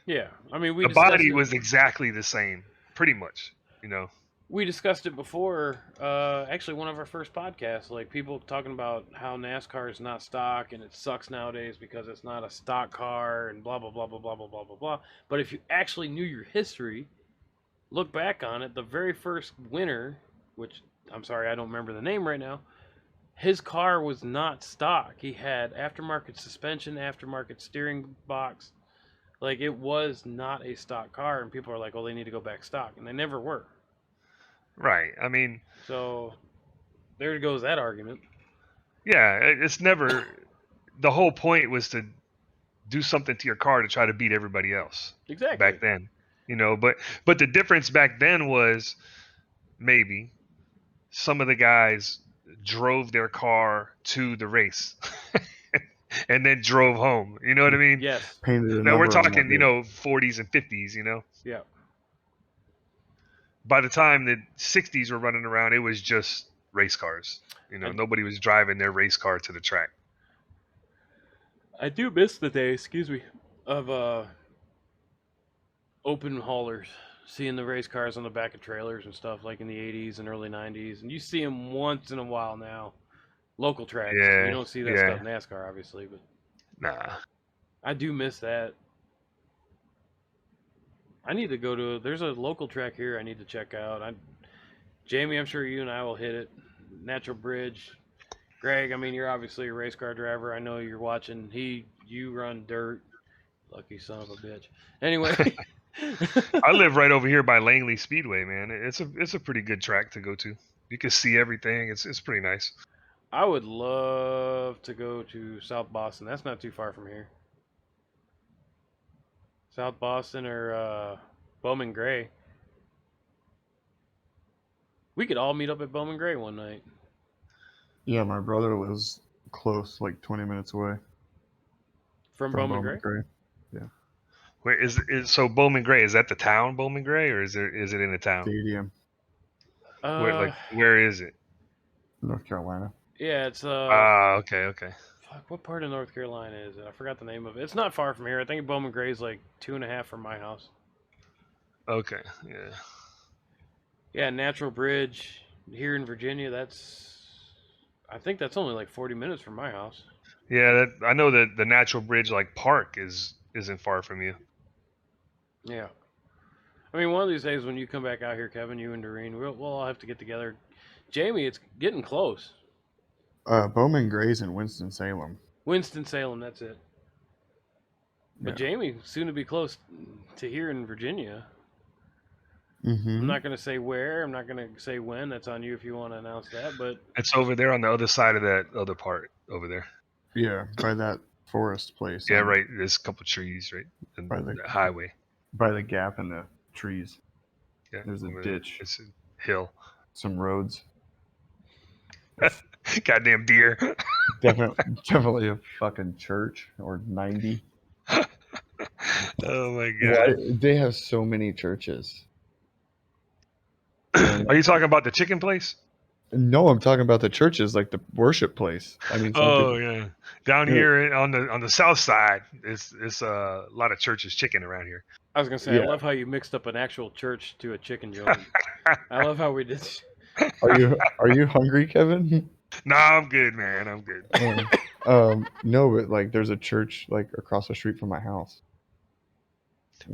yeah. I mean, we The discussed body it. was exactly the same, pretty much. We discussed it before. Actually, one of our first podcasts, like people talking about how NASCAR is not stock and it sucks nowadays because it's not a stock car and blah blah blah blah blah blah blah blah blah. But if you actually knew your history, look back on it, the very first winner, which I'm sorry I don't remember the name right now, his car was not stock. He had aftermarket suspension, aftermarket steering box. Like it was not a stock car, and people are like, "Well, they need to go back stock," and they never were. Right. I mean, So there goes that argument. yeah, it's never. The whole point was to do something to your car to try to beat everybody else. Exactly. Back then, but the difference back then was maybe some of the guys drove their car to the race and then drove home. You know what I mean? Yes. Painted a Now we're number on talking, that bitch. 40s and 50s. Yeah. By the time the 60s were running around, it was just race cars. Nobody was driving their race car to the track. I do miss the day, excuse me, of open haulers, seeing the race cars on the back of trailers and stuff like in the 80s and early 90s. And you see them once in a while now. Local tracks. Yeah, You don't see that yeah. stuff NASCAR, obviously, but Nah. I do miss that. I need to go to. There's a local track here I need to check out. Jamie, I'm sure you and I will hit it. Natural Bridge. Greg, I mean, you're obviously a race car driver. I know you're watching. You run dirt. Lucky son of a bitch. Anyway. I live right over here by Langley Speedway, man. It's a pretty good track to go to. You can see everything. It's pretty nice. I would love to go to South Boston. That's not too far from here. South Boston or Bowman Gray. We could all meet up at Bowman Gray one night. Yeah, my brother lives close, like 20 minutes away From Bowman Gray? Yeah. Where so Bowman Gray, is that the town Bowman Gray, or is it in the town? Stadium, Where is it? North Carolina. Yeah, it's okay. fuck, what part of North Carolina is it? I forgot the name of it. It's not far from here. I think Bowman Gray is like 2.5 from my house. Okay, yeah. Yeah, Natural Bridge here in Virginia. I think that's only like 40 minutes from my house. Yeah, I know that the Natural Bridge park isn't far from you. Yeah. I mean, one of these days when you come back out here, Kevin, you and Doreen, we'll all have to get together. Jamie, it's getting close. Bowman Gray's in Winston-Salem. Winston-Salem, that's it. But Yeah. Jamie, soon to be close to here in Virginia. Mm-hmm. I'm not going to say where. I'm not going to say when. That's on you if you want to announce that. But It's over there on the other side of that other part over there. Yeah, by that forest place. Yeah, right. There's a couple trees, right? And By the highway. By the gap in the trees. Yeah. There's a over ditch. There. It's a hill. Some roads. Goddamn deer. Definitely a fucking church or 90. Oh my god. They have so many churches. Are you talking about the chicken place? No, I'm talking about the churches, like the worship place. I mean, Yeah. Down here on the south side, it's a lot of churches chicken around here. I was going to say, I love how you mixed up an actual church to a chicken joint. I love how we did. Are you hungry, Kevin? No, I'm good, man. I'm good. No, but there's a church across the street from my house.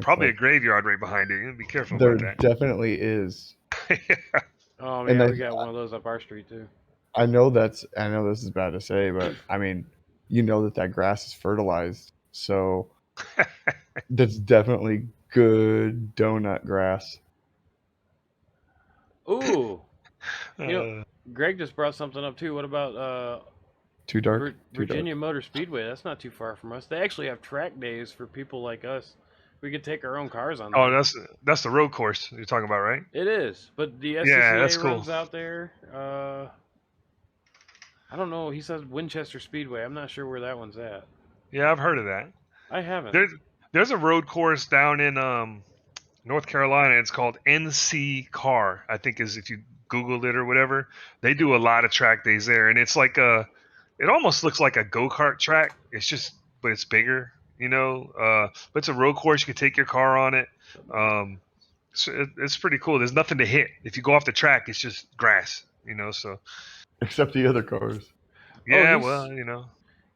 Probably a graveyard right behind it. You be careful there about that. Definitely is. Oh man, we got one of those up our street too. I know this is bad to say, but I mean, that grass is fertilized, so that's definitely good donut grass. Ooh, you know, Uh, Greg just brought something up too. What about Too dark. Too Virginia dark. Motor Speedway? That's not too far from us. They actually have track days for people like us. We could take our own cars on oh, there. that's the road course you're talking about, right? It is, but the Yeah, that's SCCA cool. runs out there. I don't know. He says Winchester Speedway. I'm not sure where that one's at. Yeah, I've heard of that. I haven't. There's a road course down in North Carolina. It's called NC Car. I think is if you Google it or whatever. They do a lot of track days there, and it's like it almost looks like a go-kart track. It's just, but it's bigger, you know. But it's a road course. You can take your car on it. So it's pretty cool. There's nothing to hit. If you go off the track, it's just grass, you know. So Except the other cars. yeah, he's- well, you know.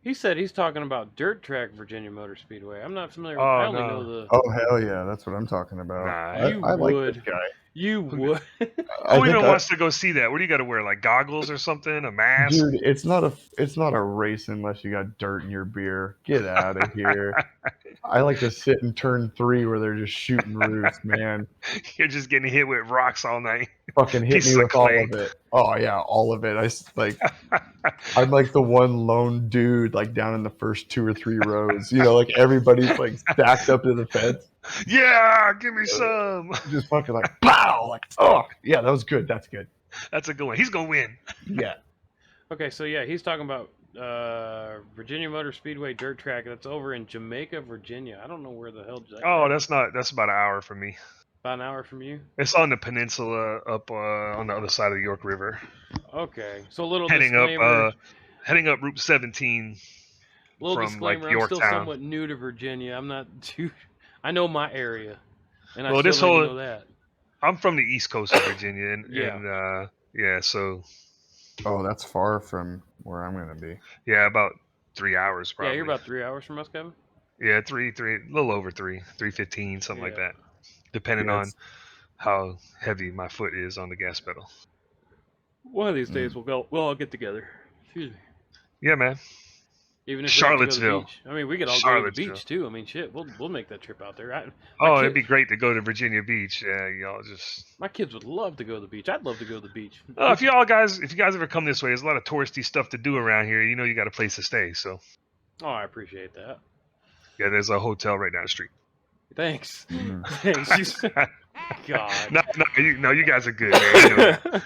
He said he's talking about dirt track Virginia Motor Speedway. I'm not familiar with. Oh, I only no. know the. Oh hell yeah, that's what I'm talking about. Nah, You I like would. this guy. You would. I Who think even wants to go see that? What do you got to wear? Like goggles or something? A mask? dude, it's not a race unless you got dirt in your beer. Get out of here. I like to sit in turn 3 where they're just shooting roofs, man. You're just getting hit with rocks all night. Fucking hit Pieces me of with all clay. of it. Oh yeah, all of it. I'm like the one lone dude like down in the first 2 or 3 rows. You know, like everybody's like stacked up to the fence. Yeah, give me some. Just fucking like pow, like oh yeah, that was good. That's good. That's a good one. He's gonna win. Yeah. Okay, so yeah, he's talking about Virginia Motor Speedway dirt track. That's over in Jamaica, Virginia. I don't know where the hell. Oh, that's about an hour from me. about an hour from you. It's on the peninsula up on the other side of the York River. Okay, so a little Heading disclaimer. up Route 17 Little from disclaimer. like I'm still Yorktown. somewhat new to Virginia. I'm not too. I know my area, and I Well, still this don't whole- even know that. I'm from the East Coast of Virginia, and Yeah. yeah, so Oh, that's far from where I'm gonna be. yeah, about 3 hours probably. Yeah, you're about 3 hours from us, Kevin. Yeah, three, a little over 3:15, something like Yeah. that, depending Yeah, on it's- how heavy my foot is on the gas pedal. One of these days we'll all get together. Excuse me. Yeah, man. Even if we have to go to the Charlottesville. beach. I mean, we could all go to the Charlottesville. beach too. I mean, shit, we'll make that trip out there. My Oh, kid- it'd be great to go to Virginia Beach. Yeah, y'all just. My kids would love to go to the beach. I'd love to go to the beach. Oh, if you guys ever come this way, there's a lot of touristy stuff to do around here. You know, you got a place to stay. So Oh, I appreciate that. yeah, there's a hotel right down the street. Thanks. Mhm. Thanks. God. No, you guys are good, man. You know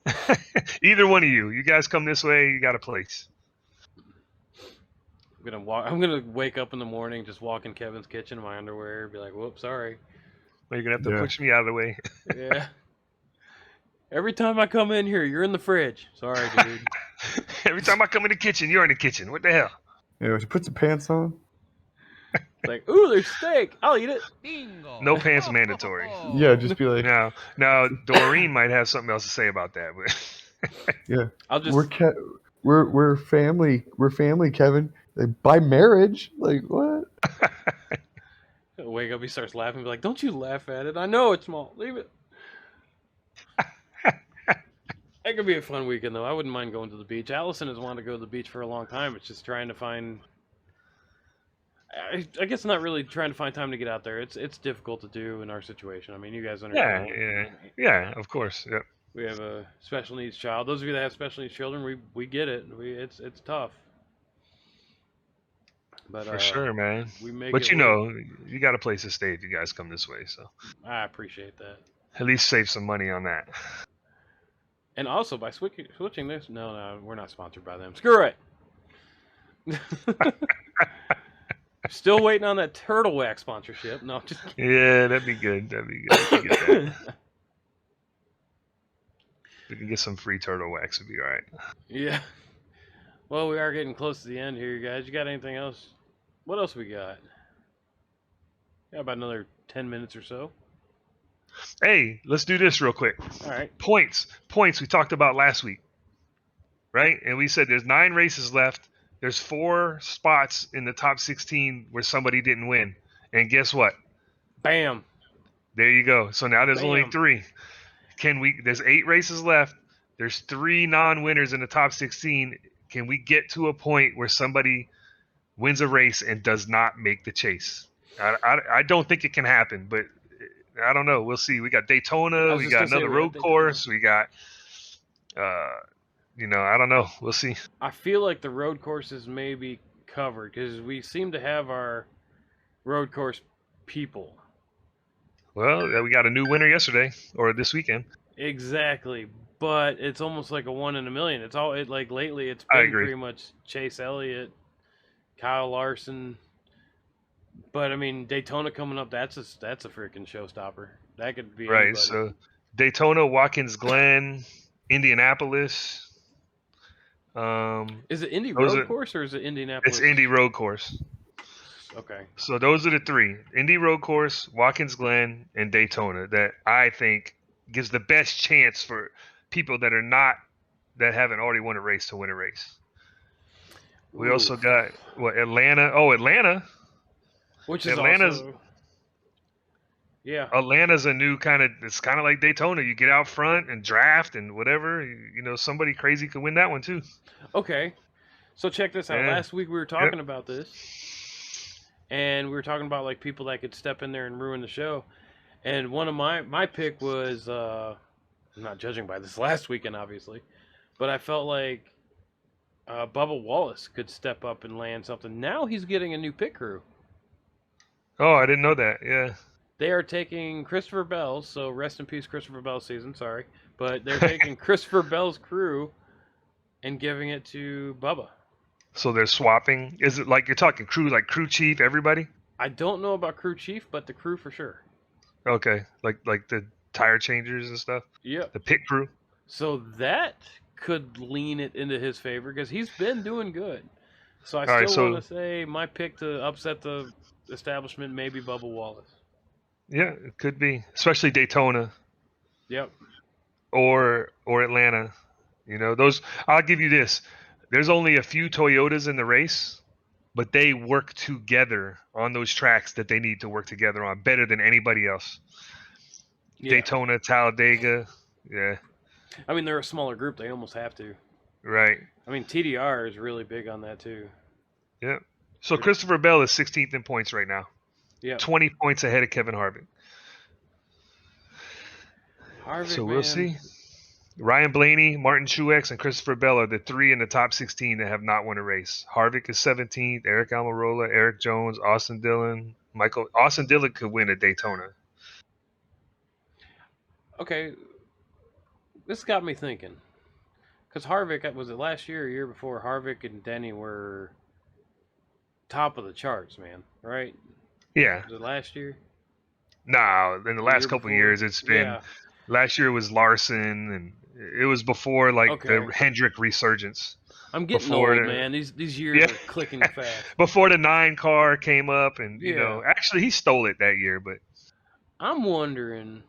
that. Either one of you guys come this way, you got a place. I'm gonna wake up in the morning, just walk in Kevin's kitchen in my underwear, be like, "Whoops, sorry." Well, you're gonna have to Yeah. push me out of the way. Yeah. Every time I come in here, you're in the fridge. Sorry, dude. Every time I come in the kitchen, you're in the kitchen. What the hell? Yeah, you put some pants on. It's like, ooh, there's steak. I'll eat it. Bingo. No pants mandatory. Yeah, just be like, Now Doreen might have something else to say about that, but yeah, I'll just. we're family. We're family, Kevin. By marriage, like what? Wake up, he starts laughing. Be like, "Don't you laugh at it? I know it's small. Leave it." That could be a fun weekend, though. I wouldn't mind going to the beach. Allison has wanted to go to the beach for a long time. It's just trying to find. I guess not really trying to find time to get out there. It's difficult to do in our situation. I mean, you guys understand. yeah, of course. Yeah. We have a special needs child. Those of you that have special needs children, we get it. It's tough. But For sure, man. we make But it you work. know, you got a place to stay if you guys come this way, so I appreciate that. at least save some money on that. And also by switching this, no, we're not sponsored by them. Screw it. Still waiting on that turtle wax sponsorship. No, just kidding. Yeah, that'd be good. That'd be good. We can get that. We can get some free turtle wax. It'd be all right. Yeah. Well, we are getting close to the end here, you guys. You got anything else? What else we got? Yeah, about another 10 minutes or so. Hey, let's do this real quick. All right. Points we talked about last week, right? And we said there's 9 races left. There's 4 spots in the top 16 where somebody didn't win. And guess what? Bam. There you go. So now there's only Bam. 3. There's 8 races left. There's 3 non-winners in the top 16. Can we get to a point where somebody wins a race and does not make the chase? I don't think it can happen, but I don't know. We'll see. We got I Daytona. was We just got gonna say another we have road Daytona. course. We got, I don't know. We'll see. I feel like the road courses may be covered because we seem to have our road course people. Well, we got a new winner yesterday or this weekend. Exactly, but it's almost like a 1 in a million. It's all like lately. It's I been agree. pretty much Chase Elliott, Kyle Larson. But I mean, Daytona coming up. That's a freaking showstopper. That could be Right. anybody. So Daytona, Watkins Glen, Indianapolis. Is it Indy Those Road are Course or is it it's Indianapolis? Indy Road Course. Okay. So those are the three: Indy Road Course, Watkins Glen, and Daytona. That I think gives the best chance for people that haven't already won a race to win a race. We Ooh. also got Atlanta. Oh, Atlanta. Which is Atlanta's also yeah. Atlanta's a new kind of. It's kind of like Daytona. You get out front and draft and whatever. Somebody crazy could win that one too. Okay. So check this out. Yeah. Last week we were Yep. talking about this, and we were talking about like people that could step in there and ruin the show. And one of my pick was I'm not judging by this last weekend, obviously, but I felt like Bubba Wallace could step up and land something. Now he's getting a new pit crew. Oh, I didn't know that. Yeah. They are taking Christopher Bell's, so rest in peace, Christopher Bell's season. Sorry, but they're taking Christopher Bell's crew and giving it to Bubba. So they're swapping. Is it like you're talking crew, like crew chief, everybody? I don't know about crew chief, but the crew for sure. Okay, like the tire changers and stuff, Yep. the pit crew. So that could lean it into his favor because he's been doing good. So I All right, still want so to say my pick to upset the establishment, maybe Bubba Wallace. yeah, it could be, especially Daytona Yep. or Atlanta. Those. I'll give you this. There's only a few Toyotas in the race, but they work together on those tracks that they need to work together on better than anybody else. Yeah. Daytona, Talladega. Yeah, I mean, they're a smaller group. They almost have to. right. I mean, TDR is really big on that too. Yeah. So Christopher Bell is 16th in points right now. Yeah. 20 points ahead of Kevin Harvick. Harvick, So man. we'll see. Ryan Blaney, Martin Truex, and Christopher Bell are the three in the top 16 that have not won a race. Harvick is 17th, Eric Almirola, Eric Jones, Austin Dillon, Michael. Austin Dillon could win at Daytona. Okay, this got me thinking. Because Harvick, was it last year or year before? Harvick and Denny were top of the charts, man. Right? Yeah. Was it last year? No, in the Or last year couple before? years, it's been. Yeah. Last year was Larson, and it was before like Okay. the Hendrick resurgence. I'm getting Before old, the- man. These years Yeah. are clicking fast. Before the 9 car came up, and Yeah. actually he stole it that year, but I'm wondering,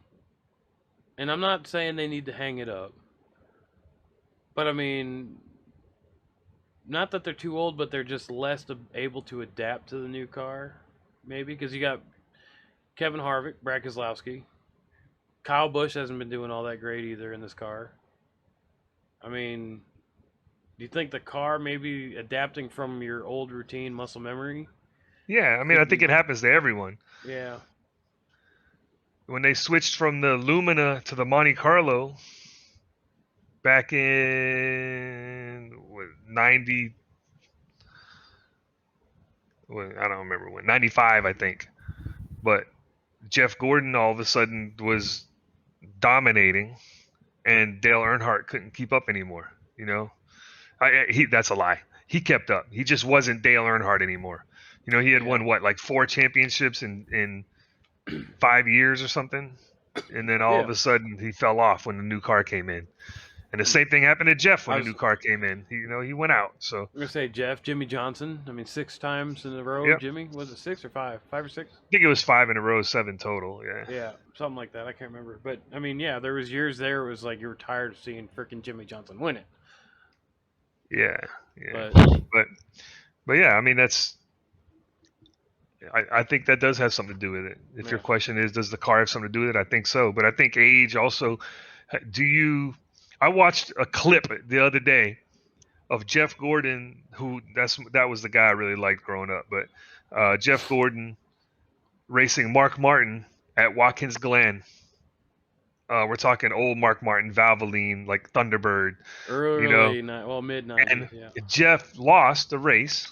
and I'm not saying they need to hang it up, but I mean, not that they're too old, but they're just less able to adapt to the new car, maybe because you got Kevin Harvick, Brad Keselowski, Kyle Busch hasn't been doing all that great either in this car. I mean, do you think the car maybe adapting from your old routine muscle memory? yeah, I mean, I think it happens to everyone. Yeah. When they switched from the Lumina to the Monte Carlo back in 90, I don't remember when, 95, I think. But Jeff Gordon all of a sudden was dominating, and Dale Earnhardt couldn't keep up anymore. That's a lie. He kept up. He just wasn't Dale Earnhardt anymore. He had won like 4 championships in 5 years or something, and then all of a sudden he fell off when the new car came in. And the same thing happened to Jeff when the new car came in. He went out. So I'm gonna say Jimmy Johnson. I mean, 6 times in a row. Yep. Jimmy, was it 6 or 5? 5 or 6? I think it was 5 in a row, 7 total. Yeah. Yeah, something like that. I can't remember. But I mean, yeah, there was years there. It was like you were tired of seeing freaking Jimmy Johnson win it. Yeah. But But yeah, I mean that's. I think that does have something to do with it. If your question is, does the car have something to do with it? I think so. But I think age also. I watched a clip the other day of Jeff Gordon, that was the guy I really liked growing up. But Jeff Gordon racing Mark Martin at Watkins Glen. We're talking old Mark Martin, Valvoline, like Thunderbird, Early mid '90s. And Yeah. Jeff lost the race,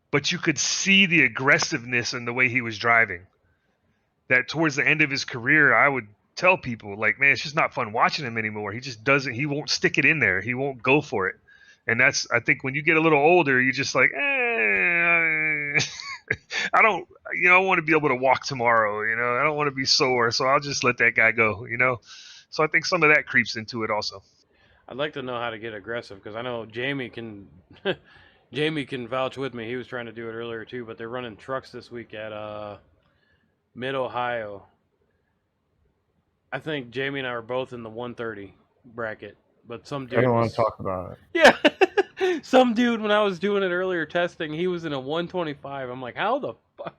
but you could see the aggressiveness in the way he was driving. That towards the end of his career, I would tell people, like, man, it's just not fun watching him anymore. He just doesn't. He won't stick it in there. He won't go for it. And that's, I think, when you get a little older, you're just like, I don't, I want to be able to walk tomorrow. I don't want to be sore, so I'll just let that guy go. So I think some of that creeps into it also. I'd like to know how to get aggressive because I know Jamie can. Jamie can vouch with me. He was trying to do it earlier too, but they're running trucks this week at Mid Ohio. I think Jamie and I were both in the 130 bracket, but some dude. I don't want to talk about it. Yeah, some dude when I was doing it earlier testing, he was in a 125. I'm like, how the fuck?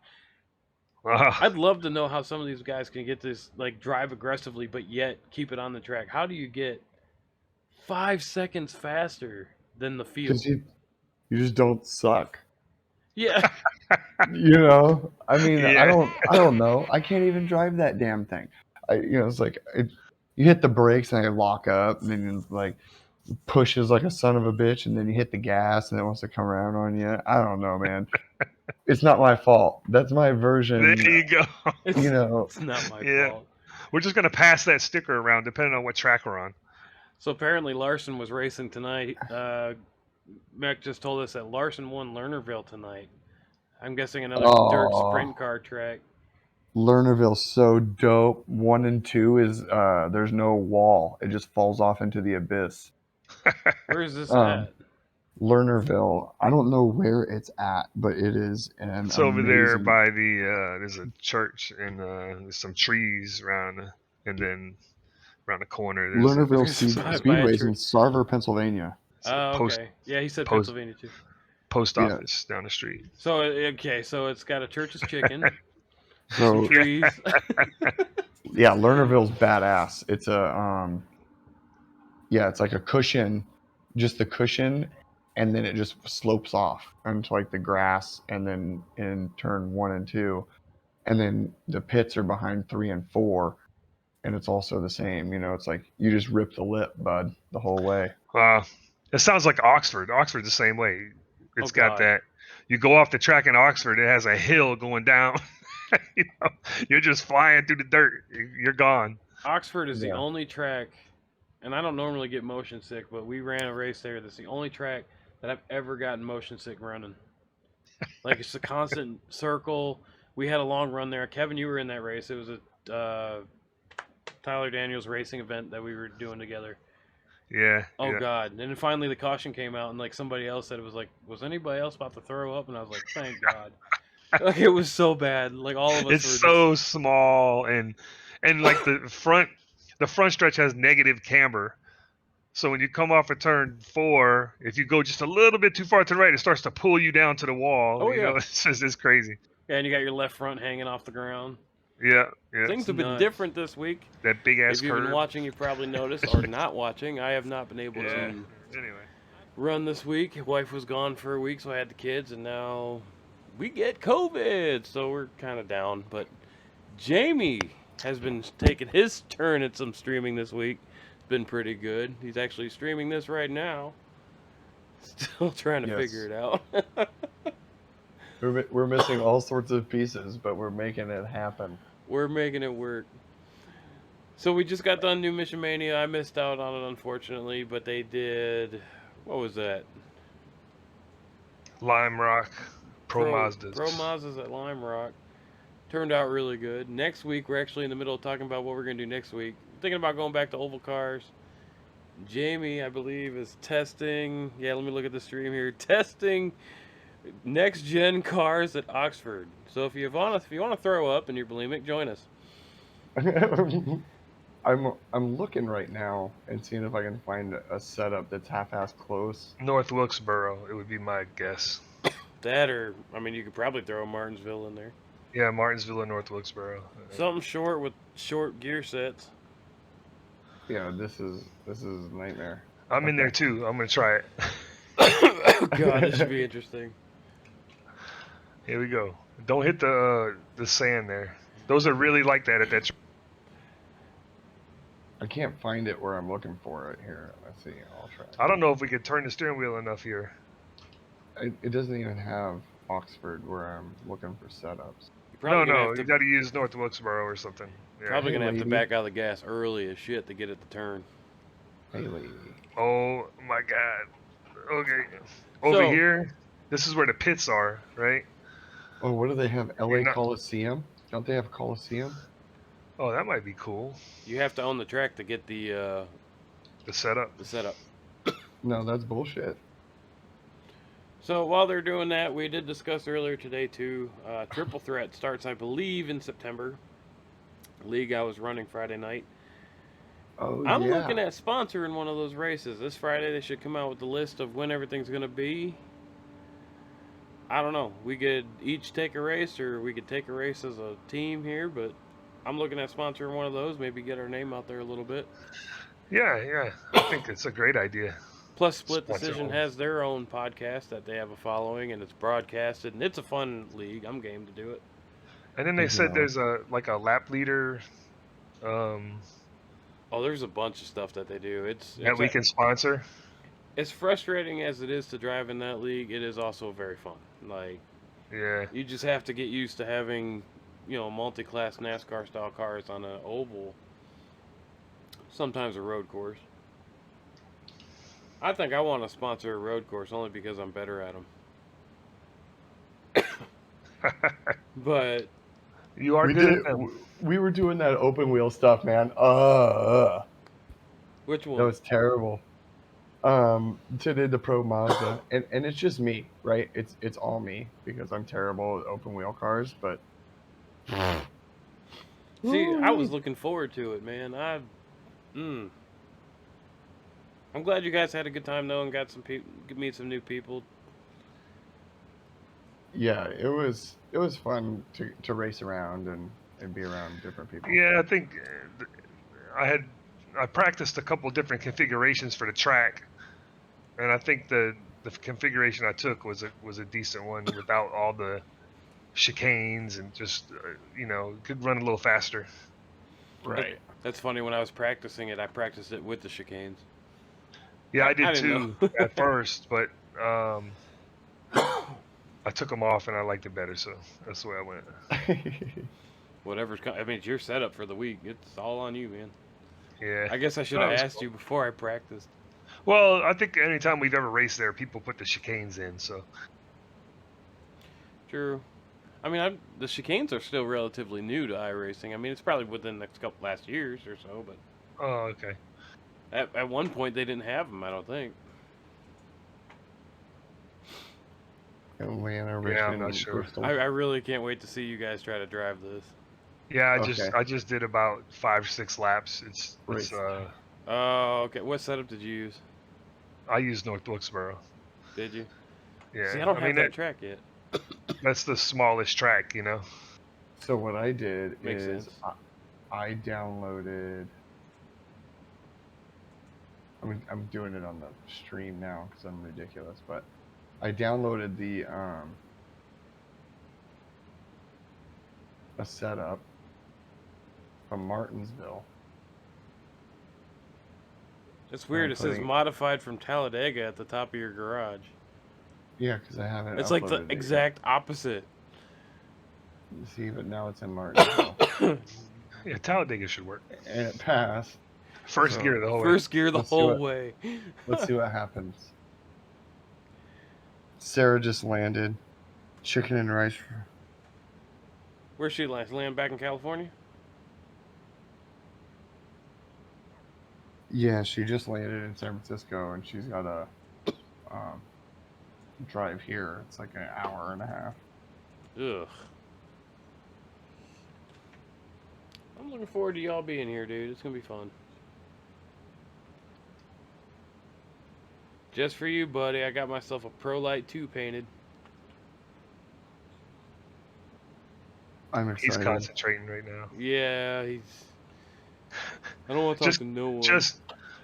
I'd love to know how some of these guys can get this, like, drive aggressively, but yet keep it on the track. How do you get 5 seconds faster than the field? Because you just don't suck. Yeah. I mean, Yeah. I don't know. I can't even drive that damn thing. It's like you hit the brakes and I lock up, and then like pushes like a son of a bitch, and then you hit the gas and it wants to come around on you. I don't know, man. It's not my fault. That's my version. There you go. It's not my fault. We're just gonna pass that sticker around, depending on what track we're on. So apparently Larson was racing tonight. Mac just told us that Larson won Lernerville tonight. I'm guessing another dirt sprint car track. Lernerville's so dope. 1 and 2 is there's no wall. It just falls off into the abyss. Where is this at? Lernerville. I don't know where it's at, but it is it's over there by the there's a church and there's some trees around, and then around the corner there's Lernerville Speedway is in Sarver, Pennsylvania. Oh, okay. Yeah, he said Pennsylvania too. Post office down the street. So so it's got a Church's Chicken. So some trees. Yeah, Lernerville's badass. It's it's like a cushion, just the cushion, and then it just slopes off onto like the grass, and then in turn 1 and 2, and then the pits are behind 3 and 4, and it's also the same. It's like you just rip the lip, bud, the whole way. It sounds like Oxford. Oxford's the same way. It's got that. You go off the track in Oxford, it has a hill going down. You're just flying through the dirt. You're gone. Oxford is the only track, and I don't normally get motion sick, but we ran a race there. That's the only track that I've ever gotten motion sick running. Like, it's a constant circle. We had a long run there. Kevin, you were in that race. It was a Tyler Daniels racing event that we were doing together. Yeah. Oh, God. And then finally the caution came out, and like somebody else said, it was like, was anybody else about to throw up? And I was like, thank God. Like, it was so bad. Like, all of us it's so small, and like the front stretch has negative camber. So when you come off of turn 4, if you go just a little bit too far to the right, it starts to pull you down to the wall. Oh, yeah. It's crazy. Yeah, and you got your left front hanging off the ground. Yeah. Things have been different this week. That big ass curve. If you've been watching, you've probably noticed, or not watching. I have not been able to run this week. Wife was gone for a week, so I had the kids, and now we get COVID, so we're kind of down. But Jamie has been taking his turn at some streaming this week. It's been pretty good. He's actually streaming this right now. Still trying to figure it out. We're missing all sorts of pieces, but we're making it happen. We're making it work. So we just got done New Mission Mania. I missed out on it, unfortunately, but they did. What was that? Lime Rock Pro Mazdas. Pro Mazdas at Lime Rock. Turned out really good. Next week, we're actually in the middle of talking about what we're going to do next week. Thinking about going back to oval cars. Jamie, I believe, is testing. Yeah, let me look at the stream here. Testing next gen cars at Oxford. So if you want to throw up and you're bulimic, join us. I'm looking right now and seeing if I can find a setup that's half-ass close. North Wilkesboro, it would be my guess. That, or I mean, you could probably throw Martinsville in there. Yeah, Martinsville or North Wilkesboro. Something short with short gear sets. Yeah, this is a nightmare. I'm in there too. I'm gonna try it. Oh God, this should be interesting. Here we go. Don't hit the sand there. Those are really like that at that. I can't find it where I'm looking for it here. Let's see. I'll try. I don't know if we could turn the steering wheel enough here. It doesn't even have Oxford where I'm looking for setups. You're No, probably gonna no, have you to, got to use North Wilkesboro or something. Yeah. probably Hey, gonna have to lady. back out of the gas early as shit to get it to turn. Hey, lady. Oh my God. Okay. Over So- here, this is where the pits are, right? Oh, what do they have? You're LA not- Coliseum? Don't they have Coliseum? Oh, that might be cool. You have to own the track to get The setup. the setup. No, that's bullshit. So while they're doing that, we did discuss earlier today too. Triple Threat starts, I believe, in September. League I was running Friday night. Oh, I'm yeah. looking at sponsoring one of those races. This Friday they should come out with the list of when everything's going to be. I don't know. We could each take a race, or we could take a race as a team here, but I'm looking at sponsoring one of those, maybe get our name out there a little bit. Yeah. I think it's a great idea. Plus, Split Sponsor Decision one. has their own podcast that they have a following, and it's broadcasted, and it's a fun league. I'm game to do it. And then they Good to said know. there's a lap leader Oh, there's a bunch of stuff that they do. that we can sponsor. As frustrating as it is to drive in that league, it is also very fun. Like, Yeah. you just have to get used to having, multi-class NASCAR style cars on an oval, sometimes a road course. I think I want to sponsor a road course only because I'm better at them. But You are We good did at it. them. We were doing that open wheel stuff, man. which one? That was terrible. To the Pro Mazda, and it's just me, right? It's all me because I'm terrible at open wheel cars. But See, I was looking forward to it, man. I'm glad you guys had a good time though, and got some meet some new people. yeah, it was fun to race around and be around different people. Yeah, I think I practiced a couple different configurations for the track, and I think the configuration I took was a decent one without all the chicanes and just could run a little faster. Right. That's funny. When I was practicing it, I practiced it with the chicanes. Yeah, I I did didn't too know. at first, but I took them off and I liked it better, so that's the way I went. Whatever's. I mean, it's your setup for the week. It's all on you, man. Yeah. I guess I should That have was asked cool. you before I practiced. Well, I think anytime we've ever raced there, people put the chicanes in. So True. I mean, the chicanes are still relatively new to iRacing. I mean, it's probably within the next last years or so, but oh, okay. at one point they didn't have them. I don't think. Atlanta, Yeah, I'm Richmond, not and sure. Bristol. I really can't wait to see you guys try to drive this. Yeah, Okay. I just did about 5 or 6 laps. It's Race. Oh, okay. What setup did you use? I use North Wilkesboro. Did you? Yeah. See, I don't have mean that track yet. that's the smallest track, you know. So what I did Makes is sense. I downloaded. I'm doing it on the stream now because I'm ridiculous, but I downloaded the a setup from Martinsville. It's weird. I'm It says putting- modified from Talladega at the top of your garage. Yeah, because I haven't. It's like the uploaded it yet. exact opposite. See, but now it's in Martinsville, Yeah, Talladega should work. and it passed. First So, gear the whole way. First gear the Let's do whole it. way. Let's see what happens. Sarah just landed. Chicken and rice. Where's she land back in California? Yeah, she just landed in San Francisco, and she's got a drive here. It's like an hour and a half. Ugh. I'm looking forward to y'all being here, dude. It's gonna be fun. Just for you, buddy, I got myself a Pro Light 2 painted. I'm He's excited. concentrating right now. Yeah, he's. I don't want to talk Just- to no one.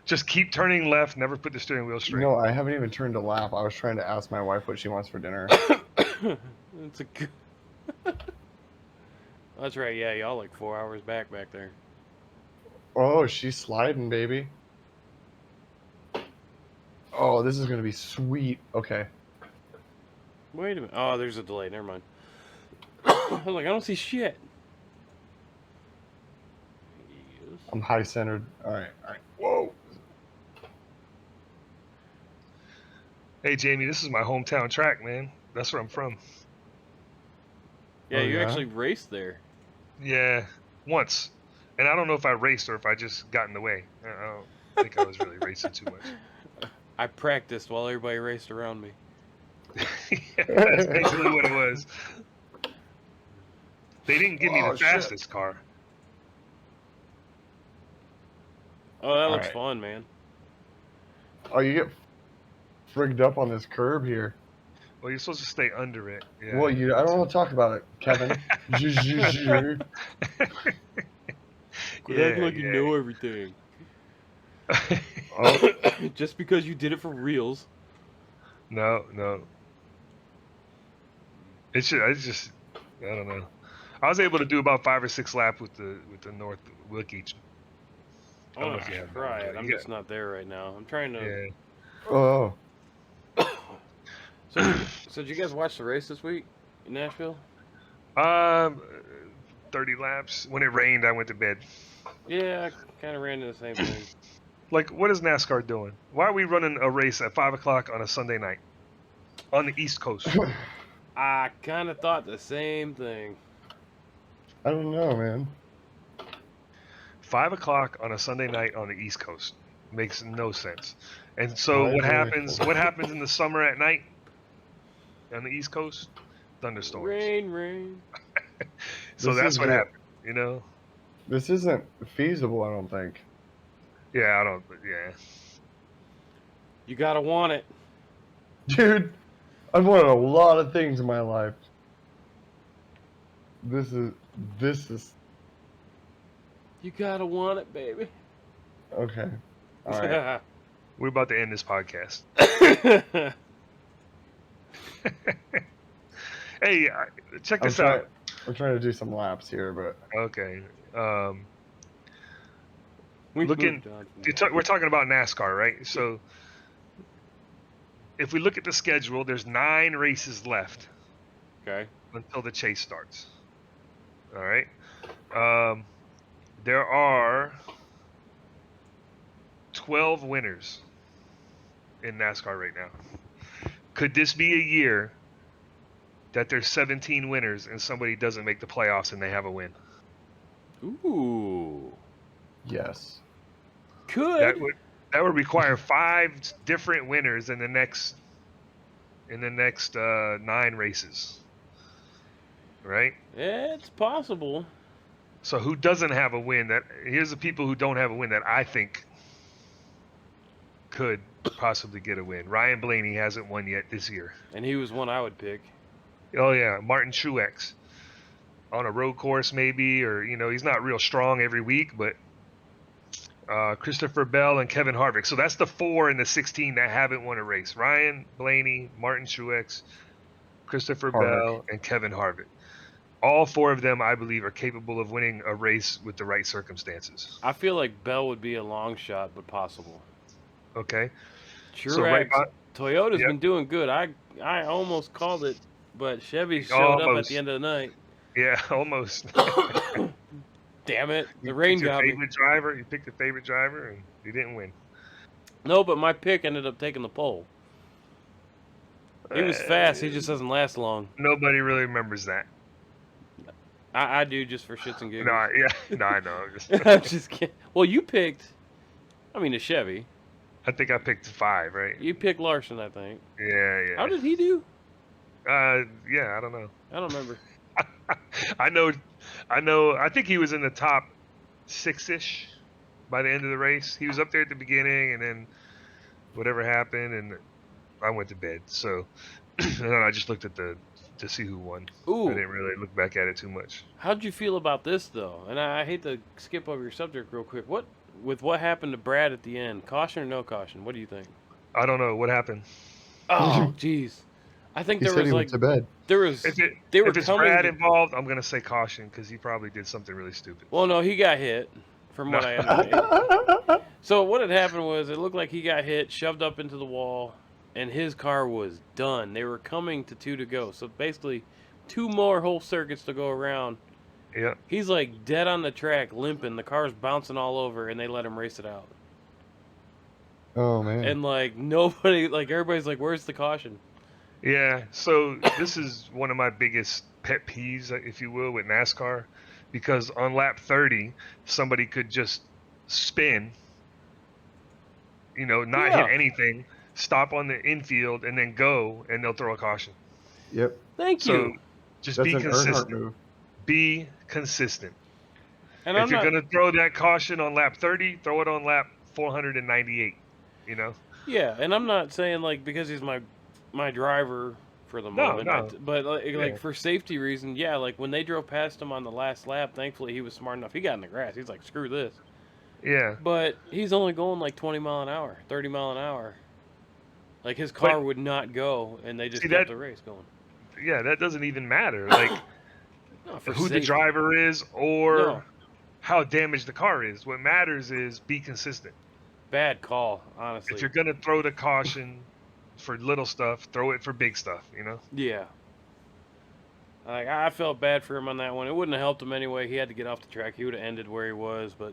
Just keep turning left. Never put the steering wheel straight. No, I haven't even turned a lap. I was trying to ask my wife what she wants for dinner. It's a good. That's right. Yeah, y'all like 4 hours back there. Oh, she's sliding, baby. Oh, this is gonna be sweet. Okay. Wait a minute. Oh, there's a delay. Never mind. I was like, I don't see shit. Yes. I'm high centered. All right. Whoa. Hey, Jamie, this is my hometown track, man. That's where I'm from. Yeah, Oh, you yeah? actually raced there. Yeah, once. And I don't know if I raced or if I just got in the way. I don't think I was really racing too much. I practiced while everybody raced around me. Yeah, that's basically what it was. They didn't give me Oh, the shit. fastest car. Oh, that All looks right. fun, man. Oh, you get frigged up on this curb here. Well, you're supposed to stay under it. Yeah. Well, I don't want to talk about it, Kevin. Quit acting like you know everything. Oh, Just because you did it for reals. No. I don't know. I was able to do about 5 or 6 laps with the North Wiki. I don't know if you have try it. that. I'm just not there right now. I'm trying to. Yeah. oh. So did you guys watch the race this week in Nashville? 30 laps. When it rained, I went to bed. Yeah, I kind of ran into the same thing. Like, what is NASCAR doing? Why are we running a race at 5 o'clock on a Sunday night on the East Coast? I kind of thought the same thing. I don't know, man. 5 o'clock on a Sunday night on the East Coast makes no sense. And so Right, what right. happens? What happens in the summer at night on the East Coast? Thunderstorms. Rain. So This that's is what good. happened. You know? This isn't feasible, I don't think. Yeah, I don't. Yeah. You gotta want it. Dude, I've wanted a lot of things in my life. This is You gotta want it, baby. okay. All right. We're about to end this podcast. Hey, check this out. I'm trying to do some laps here, but Okay. We Looking- moved on from We're talking about NASCAR, right? So if we look at the schedule, there's 9 races left that. Okay. until the chase starts. All right. There are 12 winners in NASCAR right now. Could this be a year that there's 17 winners and somebody doesn't make the playoffs and they have a win? Ooh. yes. Could. That would require 5 different winners in the next 9 races. Right? It's possible. So who doesn't have a win? Here's the people who don't have a win that I think could possibly get a win. Ryan Blaney hasn't won yet this year. And he was one I would pick. Oh yeah, Martin Truex on a road course maybe, or he's not real strong every week, but Christopher Bell and Kevin Harvick. So that's the 4 and the 16 that haven't won a race. Ryan Blaney, Martin Truex, Christopher Bell, and Kevin Harvick. All 4 of them, I believe, are capable of winning a race with the right circumstances. I feel like Bell would be a long shot, but possible. Okay. Truex, So right now- Toyota's Yep. been doing good. I almost called it, but Chevy showed up at Almost. the end of the night. Yeah, almost. Damn it, the You rain picked your got me. favorite driver. You picked your favorite driver, and you didn't win. No, but my pick ended up taking the pole. He was fast. He just doesn't last long. Nobody really remembers that. I do just for shits and giggles. No, I know. I'm just kidding. Well, you picked. I mean, a Chevy. I think I picked 5, right? You picked Larson, I think. Yeah. How did he do? Yeah, I don't know. I don't remember. I know. I think he was in the top 6-ish by the end of the race. He was up there at the beginning, and then whatever happened, and I went to bed. So, and then I just looked at to see who won. Ooh. I didn't really look back at it too much. How'd you feel about this, though? And I hate to skip over your subject real quick. What happened to Brad at the end? Caution or no caution? What do you think? I don't know what happened. Oh, jeez. I think He there said was he like went to bed. There was If it's coming Brad to- involved, I'm gonna say caution because he probably did something really stupid. Well, no, he got hit, from No. what I understand. So what had happened was it looked like he got hit, shoved up into the wall, and his car was done. They were coming to 2 to go. So basically 2 more whole circuits to go around. Yeah. He's like dead on the track, limping. The car's bouncing all over, and they let him race it out. Oh man. And like nobody, like everybody's like, "Where's the caution?" Yeah. So this is one of my biggest pet peeves, if you will, with NASCAR, because on lap 30, somebody could just spin, not Yeah. hit anything, stop on the infield, and then go, and they'll throw a caution. Yep. Thank So you. just That's be an Earnhardt consistent. move. Be consistent. And If I'm you're not. gonna throw that caution on lap 30, throw it on lap 498. Yeah, and I'm not saying like because he's my driver for the No, moment, no. but like, Yeah. for safety reason, yeah. Like when they drove past him on the last lap, thankfully he was smart enough. He got in the grass. He's like, screw this. Yeah. But he's only going like 20 mile an hour, 30 mile an hour. Like his car would not go, and they just See, kept that- the race going. Yeah, that doesn't even matter. Like No, for who the safety. driver is or No. how damaged the car is. What matters is be consistent. Bad call, honestly. If you're gonna throw the caution for little stuff, throw it for big stuff. Yeah. Like I felt bad for him on that one. It wouldn't have helped him anyway. He had to get off the track. He would have ended where he was, but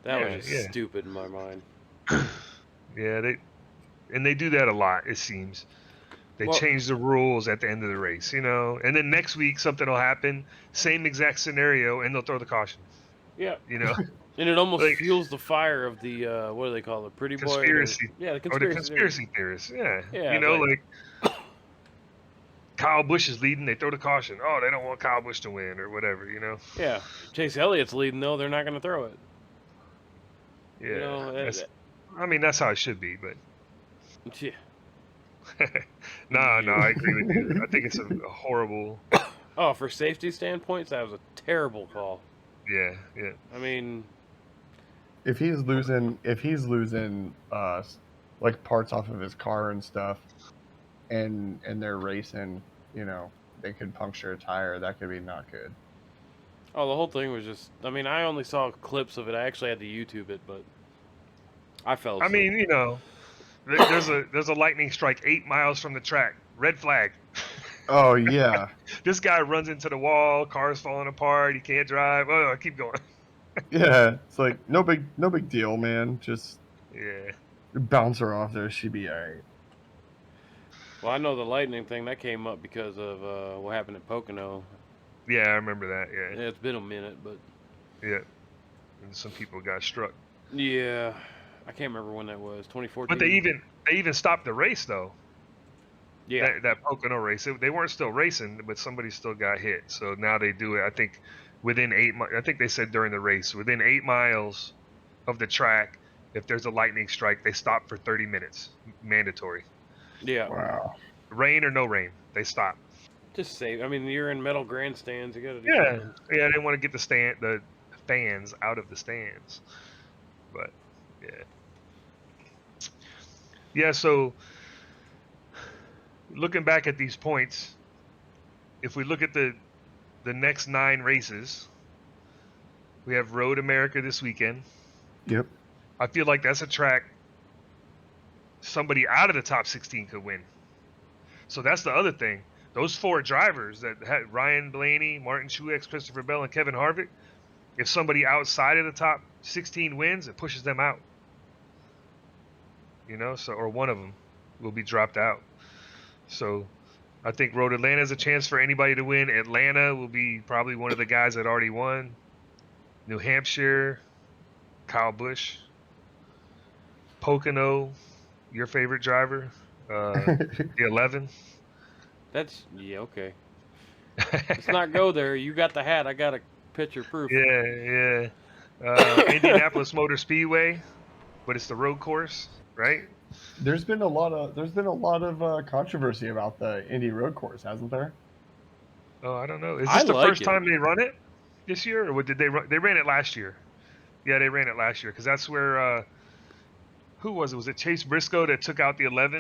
that Yeah, was just yeah. stupid in my mind. Yeah, they do that a lot. It seems they Well- change the rules at the end of the race. And then next week something will happen, same exact scenario, and they'll throw the caution. Yeah. You know, And it almost Like- fuels the fire of the what do they call it? Pretty boy. Conspiracy. Yeah, the or conspiracy. the conspiracy theorists. Yeah. Yeah, like Kyle Busch is leading, they throw the caution. Oh, they don't want Kyle Busch to win or whatever. Yeah, Chase Elliott's leading though. They're not going to throw it. Yeah. You know, that's how it should be, but yeah. no, I agree with you. I think it's a horrible. Oh, for safety standpoints, that was a terrible call. Yeah. I mean, If he's losing like parts off of his car and stuff, and they're racing, they could puncture a tire. That could be not good. oh, the whole thing was just. I mean, I only saw clips of it. I actually had to YouTube it, but I fell I asleep. mean, there's a lightning strike 8 miles from the track. Red flag. Oh yeah. This guy runs into the wall. Car's falling apart. He can't drive. Oh, keep going. Yeah, it's like no big deal, man. Just Yeah. bounce her off there. She'd be alright. Well, I know the lightning thing that came up because of what happened at Pocono. Yeah, I remember that. Yeah. Yeah, it's been a minute, but Yeah. And some people got struck. yeah, I can't remember when that was. 2014. But they even stopped the race though. yeah. That Pocono race. They weren't still racing, but somebody still got hit. So now they do it. I think within 8 miles. I think they said during the race, within 8 miles of the track, if there's a lightning strike, they stop for 30 minutes, mandatory. Yeah. Wow. Rain or no rain, they stop. Just save. I mean, you're in metal grandstands. You got to do Yeah, something. yeah. They want to get the fans out of the stands, but yeah. So looking back at these points, if we look at the next 9 races, we have Road America this weekend. Yep. I feel like that's a track somebody out of the top 16 could win. So that's the other thing. Those 4 drivers that had Ryan Blaney, Martin Truex, Christopher Bell, and Kevin Harvick, if somebody outside of the top 16 wins, it pushes them out. So or one of them will be dropped out. So I think Road Atlanta has a chance for anybody to win. Atlanta will be probably one of the guys that already won. New Hampshire, Kyle Busch. Pocono, your favorite driver, the 11. That's okay. Let's not go there. You got the hat. I got a picture proof. Yeah. Indianapolis Motor Speedway, but it's the road course, right? There's been a lot of controversy about the Indy Road Course, hasn't there? Oh, I don't know. Is I this the like first it. time they run it this year, or what did they run? They ran it last year. Yeah, they ran it last year because that's where. Who was it? Was it Chase Briscoe that took out the 11?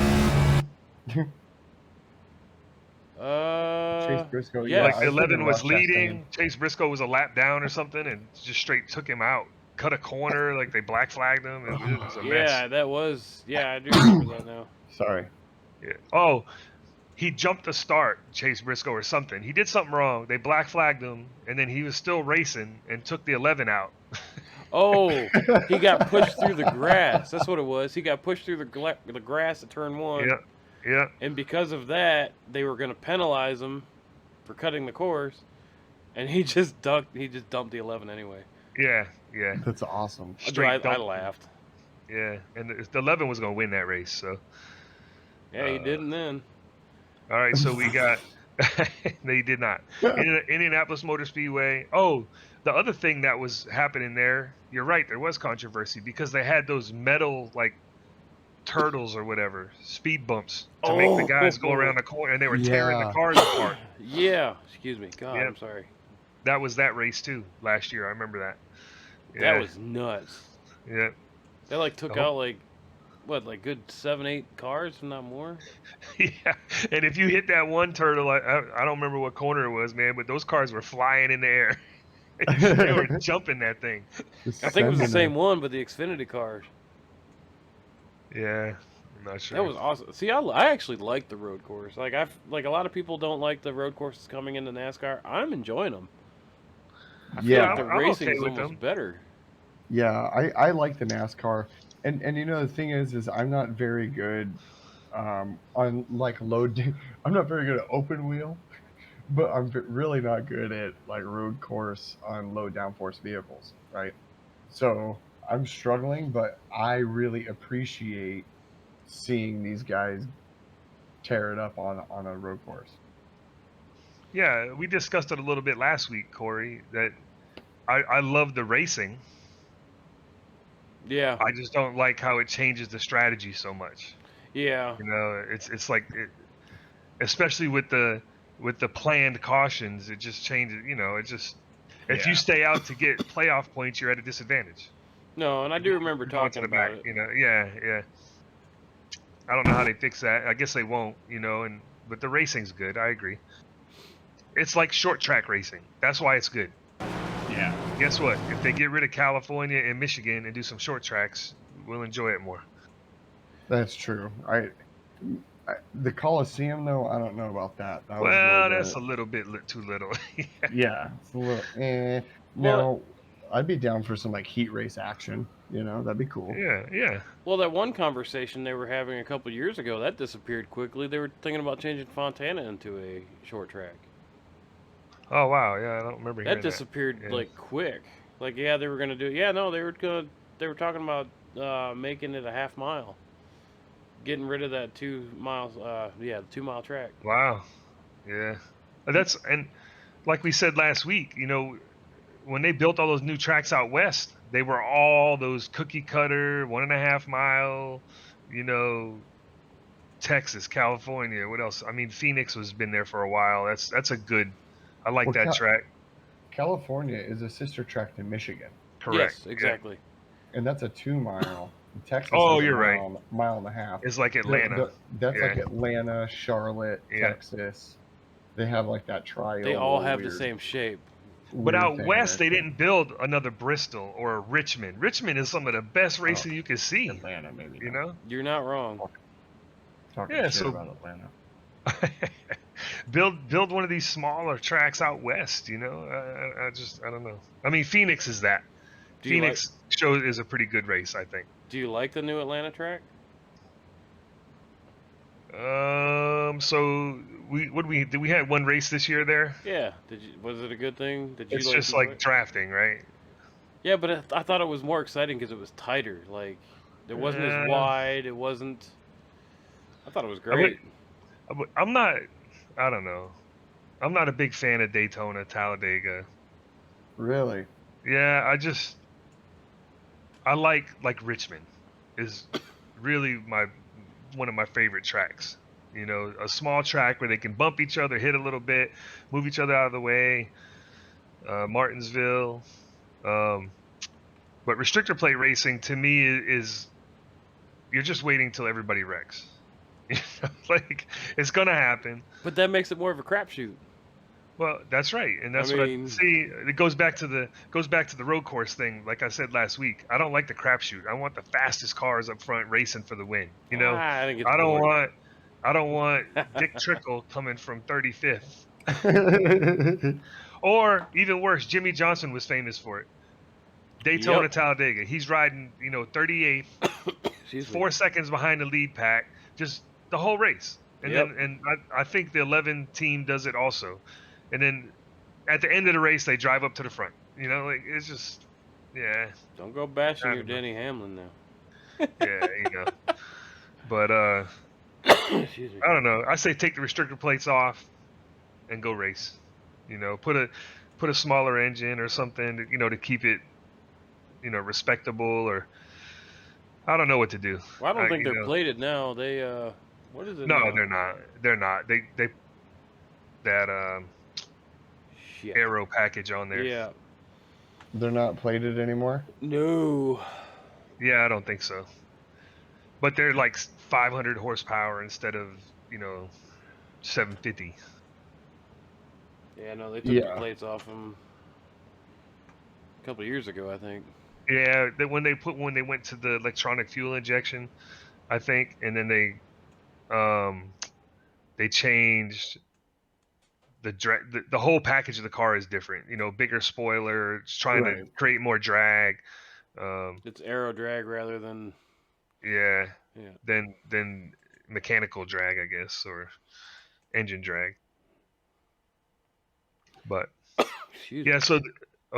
Chase Briscoe, yes. Like I the was thinking 11 was Ross Chastain. leading, Chase Briscoe was a lap down or something, and just straight took him out. Cut a corner, like they black flagged him. It was a mess. Yeah, that was. Yeah, I do remember that now. Sorry. Yeah. Oh, he jumped the start, Chase Briscoe, or something. He did something wrong. They black flagged him, and then he was still racing and took the 11 out. Oh, he got pushed through the grass. That's what it was. He got pushed through the grass at turn 1. Yeah, yeah, And because of that, they were going to penalize him for cutting the course, and he just ducked. He just dumped the 11 anyway. yeah, yeah. That's awesome. I dump. laughed. Yeah, and the 11 was going to win that race. So, Yeah, he didn't then. all right, so we got. They did not. Indianapolis Motor Speedway. Oh, the other thing that was happening there. You're right. There was controversy because they had those metal like turtles or whatever speed bumps to make the guys go around the corner, and they were tearing the Yeah. cars apart. Yeah, excuse me. God, Yeah. I'm sorry. That was that race too last year. I remember that. That was nuts. Yeah. They like took Oh. out like good 7-8 cars, if not more. Yeah. And if you hit that one turtle, I don't remember what corner it was, man, but those cars were flying in the air. They were jumping that thing. Just I think it was the sending same one, but the Xfinity cars. Yeah. I'm not sure. That was awesome. See, I actually like the road course. Like a lot of people don't like the road courses coming into NASCAR. I'm enjoying them. I feel Yeah. like the I'm racing okay is with almost them. better. Yeah, I like the NASCAR, and you know the thing is I'm not very good on like I'm not very good at open wheel, but I'm really not good at like road course on low downforce vehicles, right? So I'm struggling, but I really appreciate seeing these guys tear it up on a road course. Yeah, we discussed it a little bit last week, Corey, that I love the racing. Yeah, I just don't like how it changes the strategy so much. yeah, You know, it's like especially with the planned cautions, it just changes. You know, it just if you Yeah. stay out to get playoff points, you're at a disadvantage. no, and I do remember You're going to talking the about back, it. you know. Yeah, yeah. I don't know how they fix that. I guess they won't. You know, but the racing's good. I agree. It's like short track racing. That's why it's good. Yeah. Guess what? If they get rid of California and Michigan and do some short tracks, we'll enjoy it more. That's true. The Coliseum though, I don't know about that. That was Well, a little that's a little bit too little. yeah, it's a little. Now, I'd be down for some like heat race action. You know, that'd be cool. Yeah, yeah. Well, that one conversation they were having a couple years ago, that disappeared quickly. They were thinking about changing Fontana into a short track. Oh wow, yeah, I don't remember hearing That disappeared Yeah. like quick. Like, yeah, they were gonna do. Yeah, no, they were talking about making it a half mile, getting rid of that 2 miles. The 2 mile track. Wow, yeah. And like we said last week, you know, when they built all those new tracks out west, they were all those cookie cutter 1.5 mile, you know, Texas, California. What else? I mean, Phoenix has been there for a while. That's a good. I like Well, that track. California is a sister track to Michigan, Correct. Yes, exactly. and that's a 2 mile. Texas. Oh, is a you're right. mile and a half. It's like Atlanta. That's like Yeah. Atlanta, Charlotte, Yeah. Texas. They have like that triangle. They all have the weird- same shape. But weird out thing west, there. they didn't build another Bristol or a Richmond. Richmond is some of the best racing you can see. Atlanta, maybe. You not. know, You're not wrong. Talking Yeah, shit so- about Atlanta. build one of these smaller tracks out west. You know, I don't know. I mean, Phoenix is that. Do you Phoenix show is a pretty good race, I think. Do you like the new Atlanta track? So we had one race this year there. Yeah. Was it a good thing? Did you It's just like drafting, right? Yeah, but I thought it was more exciting because it was tighter. Like, it wasn't as wide. It wasn't. I thought it was great. I'm not. I don't know. I'm not a big fan of Daytona, Talladega. Really? Yeah, I like Richmond is really one of my favorite tracks. You know, a small track where they can bump each other, hit a little bit, move each other out of the way. Martinsville, but restrictor plate racing to me is you're just waiting till everybody wrecks. Like, it's gonna happen. But that makes it more of a crapshoot. Well, that's right, and that's I what I mean- see. It goes back to the road course thing. Like I said last week, I don't like the crapshoot. I want the fastest cars up front racing for the win. You know, I think it's I don't boring. want Dick Trickle coming from 35th, or even worse, Jimmy Johnson was famous for it. Daytona, Yep. Talladega. He's riding, 38th, Excuse me. 4 seconds behind the lead pack, just the whole race. And Yep. then I think the 11 team does it also. And then at the end of the race, they drive up to the front. Like, it's just, yeah, Don't go bashing I your don't know. Denny Hamlin now. Yeah. But Excuse me. I don't know. I say take the restrictor plates off and go race. Put a smaller engine or something, to keep it, respectable, or I don't know what to do. Well, I don't think they're plated now. They what is it? No, now? they're not. They're not. They that Shit. aero package on there. Yeah. They're not plated anymore. No. Yeah, I don't think so. But they're like 500 horsepower instead of 750. Yeah, no, they took the plates off them a couple of years ago, I think. Yeah, when they went to the electronic fuel injection, I think, and then they changed the whole package of the car is different. Bigger spoiler, it's trying to create more drag. It's aero drag rather than than mechanical drag, I guess, or engine drag. But excuse yeah, me. so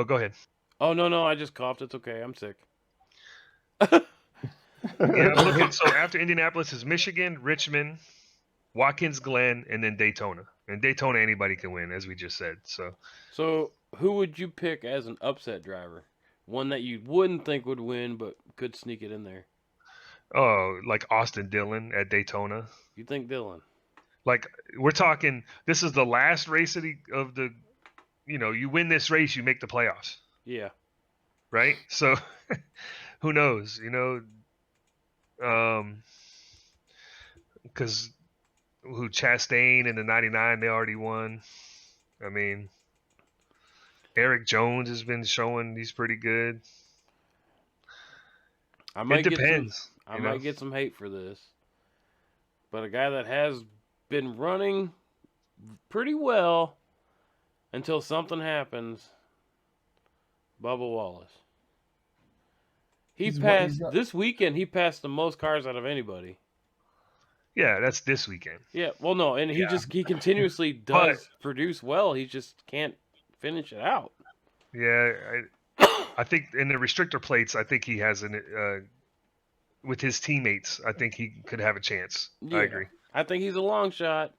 go ahead. Oh no, I just coughed. It's okay. I'm sick. Yeah, I'm looking. So after Indianapolis is Michigan, Richmond, Watkins Glen, and then Daytona. And Daytona, anybody can win, as we just said. So who would you pick as an upset driver? One that you wouldn't think would win, but could sneak it in there. Oh, like Austin Dillon at Daytona. You think Dillon? Like, we're talking. This is the last race of the. You win this race, you make the playoffs. Yeah. Right. So, who knows? Because who Chastain in the '99 they already won. I mean, Eric Jones has been showing he's pretty good. It depends. I might get some hate for this, but a guy that has been running pretty well until something happens, Bubba Wallace. This weekend. He passed the most cars out of anybody. Yeah, that's this weekend. Yeah, well, no, and he continuously does produce well. He just can't finish it out. Yeah, I think in the restrictor plates, I think he has with his teammates. I think he could have a chance. Yeah, I agree. I think he's a long shot,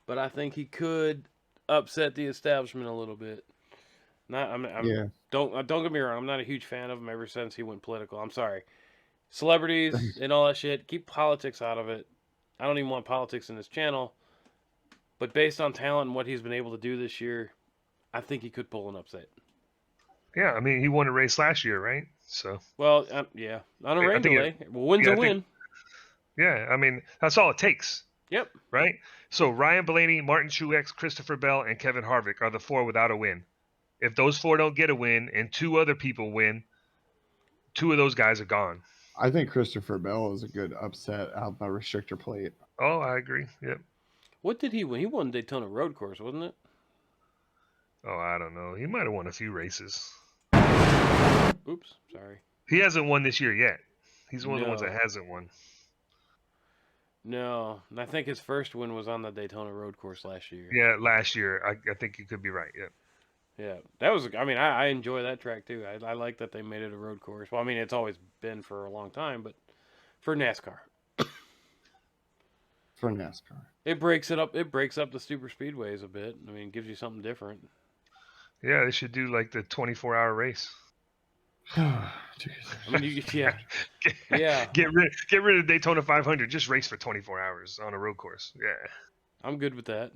but I think he could upset the establishment a little bit. Don't get me wrong. I'm not a huge fan of him ever since he went political. I'm sorry, celebrities and all that shit. Keep politics out of it. I don't even want politics in this channel. But based on talent and what he's been able to do this year, I think he could pull an upset. Yeah, I mean, he won a race last year, right? So. Well, yeah, on a rain delay. Win's a win. Yeah, I mean, that's all it takes. Yep. Right? So Ryan Blaney, Martin Truex, Christopher Bell, and Kevin Harvick are the 4 without a win. If those 4 don't get a win and 2 other people win, 2 of those guys are gone. I think Christopher Bell is a good upset out by restrictor plate. Oh, I agree. Yep. What did he win? He won Daytona Road Course, wasn't it? Oh, I don't know. He might have won a few races. Oops, sorry. He hasn't won this year yet. He's one of the ones that hasn't won. No, I think his first win was on the Daytona Road Course last year. Yeah, last year. I think you could be right. Yeah. Yeah, that was. I mean, I enjoy that track too. I like that they made it a road course. Well, I mean, it's always been for a long time, but for NASCAR. For NASCAR, it breaks it up. It breaks up the super speedways a bit. I mean, it gives you something different. Yeah, they should do like the 24-hour race. I mean, yeah. Get rid of Daytona 500. Just race for 24 hours on a road course. Yeah. I'm good with that.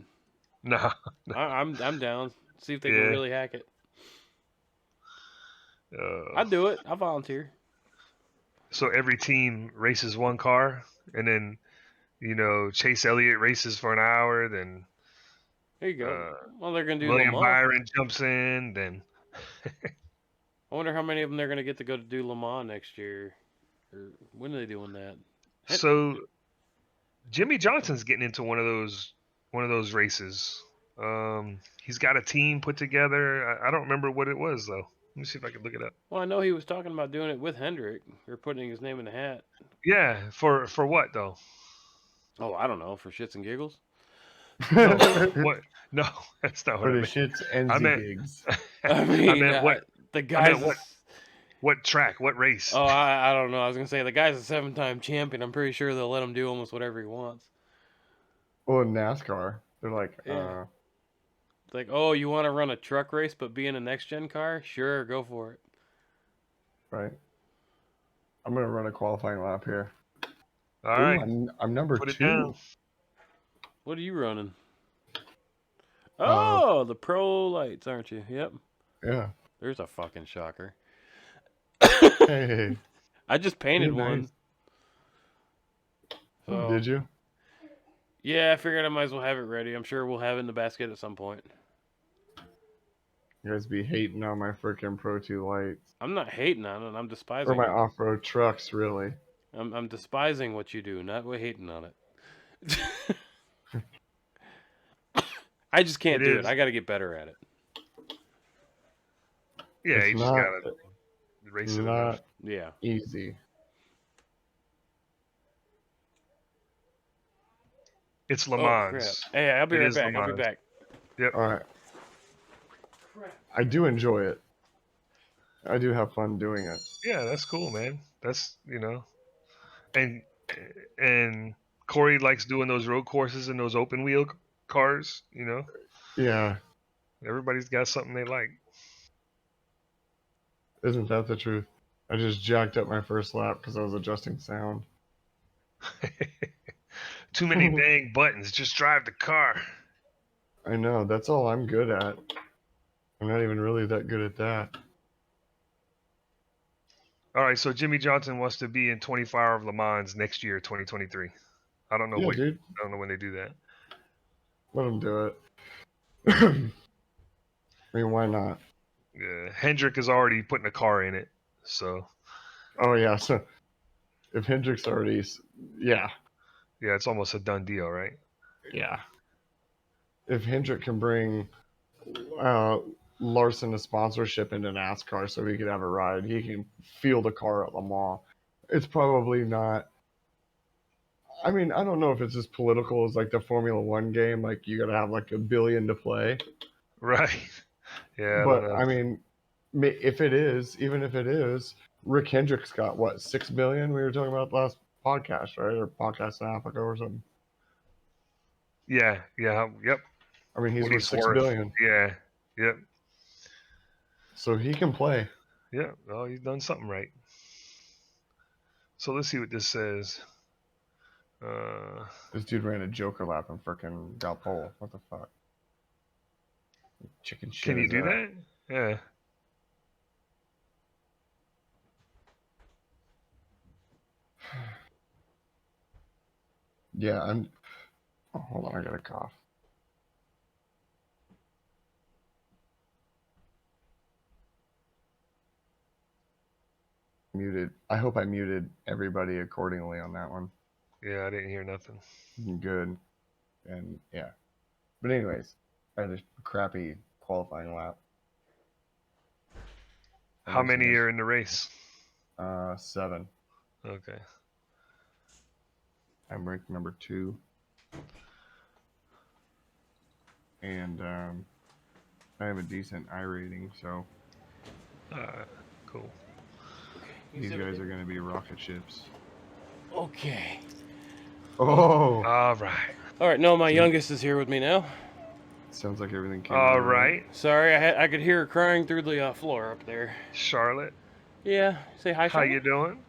No. I'm down. See if they can really hack it. I'd do it. I'll volunteer. So every team races one car, and then You know, Chase Elliott races for an hour, then There you go. uh, Well, they're gonna do Le William Mans. Byron jumps in, then I wonder how many of them they're gonna get to go to do Le Mans next year. Or when are they doing that? so Jimmy Johnson's getting into one of those races. He's got a team put together. I don't remember what it was though. Let me see if I can look it up. Well, I know he was talking about doing it with Hendrick or putting his name in the hat. Yeah, for what though? Oh, I don't know, for shits and giggles. No, what? No, that's not what For I the meant. shits and I the meant, gigs. I I mean, meant what? the I guy's. meant what track? What race? Oh, I don't know. I was gonna say the guy's a 7-time champion. I'm pretty sure they'll let him do almost whatever he wants. Well, in NASCAR, they're like, Yeah. It's like, oh, you want to run a truck race but be in a next gen car? Sure, go for it. right. I'm gonna run a qualifying lap here. All Ooh, right, I'm number put it 2. down. What are you running? Uh, Oh, the pro lights, aren't you? Yep. Yeah. There's a fucking shocker. Hey. I just painted You're one. nice. So, Did you? yeah, I figured I might as well have it ready. I'm sure we'll have it in the basket at some point. You guys be hating on my freaking Pro 2 lights. I'm not hating on it. I'm Or despising my it. off-road trucks, really. I'm despising what you do, not hating on it. I just can't do it. I got to get better at it. Yeah, you It's just not, gotta race it not enough. Yeah. easy. It's Le Oh crap! Mans. Hey, I'll be It right is Le back. I'll be Mans. back. Yep. All right. Crap. I do enjoy it. I do have fun doing it. Yeah, that's cool, man. That's and and Corey likes doing those road courses and those open wheel cars. Yeah. Everybody's got something they like. Isn't that the truth? I just jacked up my first lap because I was adjusting sound. Too many dang buttons. Just drive the car. I know. That's all I'm good at. I'm not even really that good at that. All right, so Jimmy Johnson wants to be in 24 Hour of Le Mans next year, 2023. I don't know Yeah, dude. I don't know when they do that. Let them do it. I mean, why not? Yeah, Hendrick is already putting a car in it, so Oh, yeah. So if Hendrick's already. Yeah. yeah, it's almost a done deal, right? Yeah. If Hendrick can bring Larson a sponsorship into NASCAR so he could have a ride, he can field a car at Le Mans. It's probably not. I mean, I don't know if it's as political as like the Formula One game. Like you got to have like $1 billion to play. Right. Yeah, But I don't know. I mean, if it is, even if it is, Rick Hendrick's got what, $6 billion? We were talking about last podcast, right? Or podcast in Africa or something. Yeah, yep. I mean, he's What worth he's $6 billion. Yeah, yep, So he can play. yeah. Oh, he's done something right. So let's see what this says. This dude ran a Joker lap and freaking got pole. What the fuck? Chicken shit. Can you is do that? Yeah. Yeah, I'm. Oh, hold on, I got a cough. Muted. I hope I muted everybody accordingly on that one. Yeah, I didn't hear nothing. Good. And yeah. But anyways, I had a crappy qualifying lap. How many are in the race? 7. Okay. I'm ranked number 2. And I have a decent I rating, so Cool. these guys are going to be rocket ships. Okay. Oh! All right. All right. No, my youngest is here with me now. Sounds like everything came All out right. Sorry, I could hear her crying through the floor up there. Charlotte, Yeah. Say hi, how Charlotte. you doing?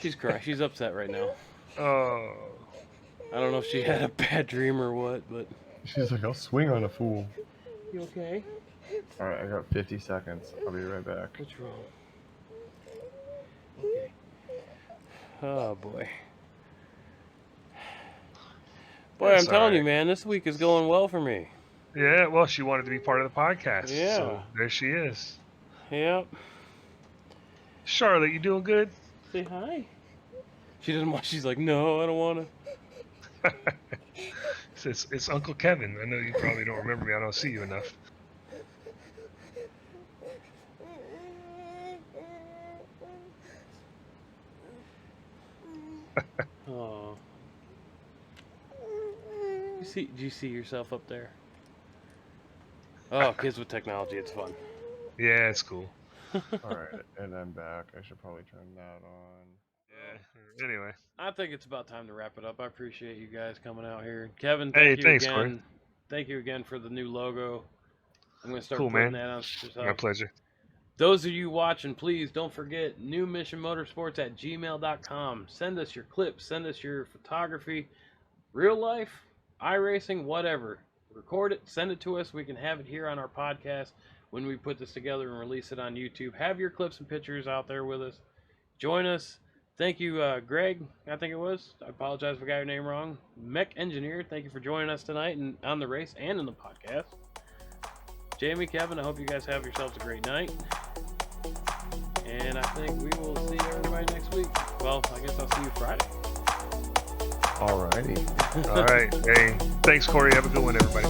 She's crying. She's upset right now. Oh. I don't know if she had a bad dream or what, but. She's like, I'll swing on a fool. You okay? Alright, I got 50 seconds. I'll be right back. What's wrong? Okay. Oh boy. Boy, That's I'm telling all you, man, this week is going well for me. Yeah, well, she wanted to be part of the podcast. Yeah. So there she is. Yep. Charlotte, you doing good? Say hi. She doesn't want. She's like, no, I don't want to. It's Uncle Kevin. I know you probably don't remember me. I don't see you enough. Oh. Do you see yourself up there? Oh, kids with technology, it's fun. Yeah, it's cool. All right, and I'm back. I should probably turn that on. Yeah. Anyway. I think it's about time to wrap it up. I appreciate you guys coming out here. Kevin, Hey, thank you thanks, again. Corey. Thank you again for the new logo. I'm going to start Cool, putting man. that on stuff. My pleasure. Those of you watching, please don't forget newmissionmotorsports@gmail.com. Send us your clips, send us your photography, real life, iRacing, whatever. Record it, send it to us. We can have it here on our podcast when we put this together and release it on YouTube. Have your clips and pictures out there with us. Join us. Thank you, Greg, I think it was. I apologize if I got your name wrong. Mech Engineer, thank you for joining us tonight and on the race and in the podcast. Jamie, Kevin, I hope you guys have yourselves a great night. And I think we will see everybody next week. Well, I guess I'll see you Friday. Alrighty. All right. Hey, thanks, Corey. Have a good one, everybody.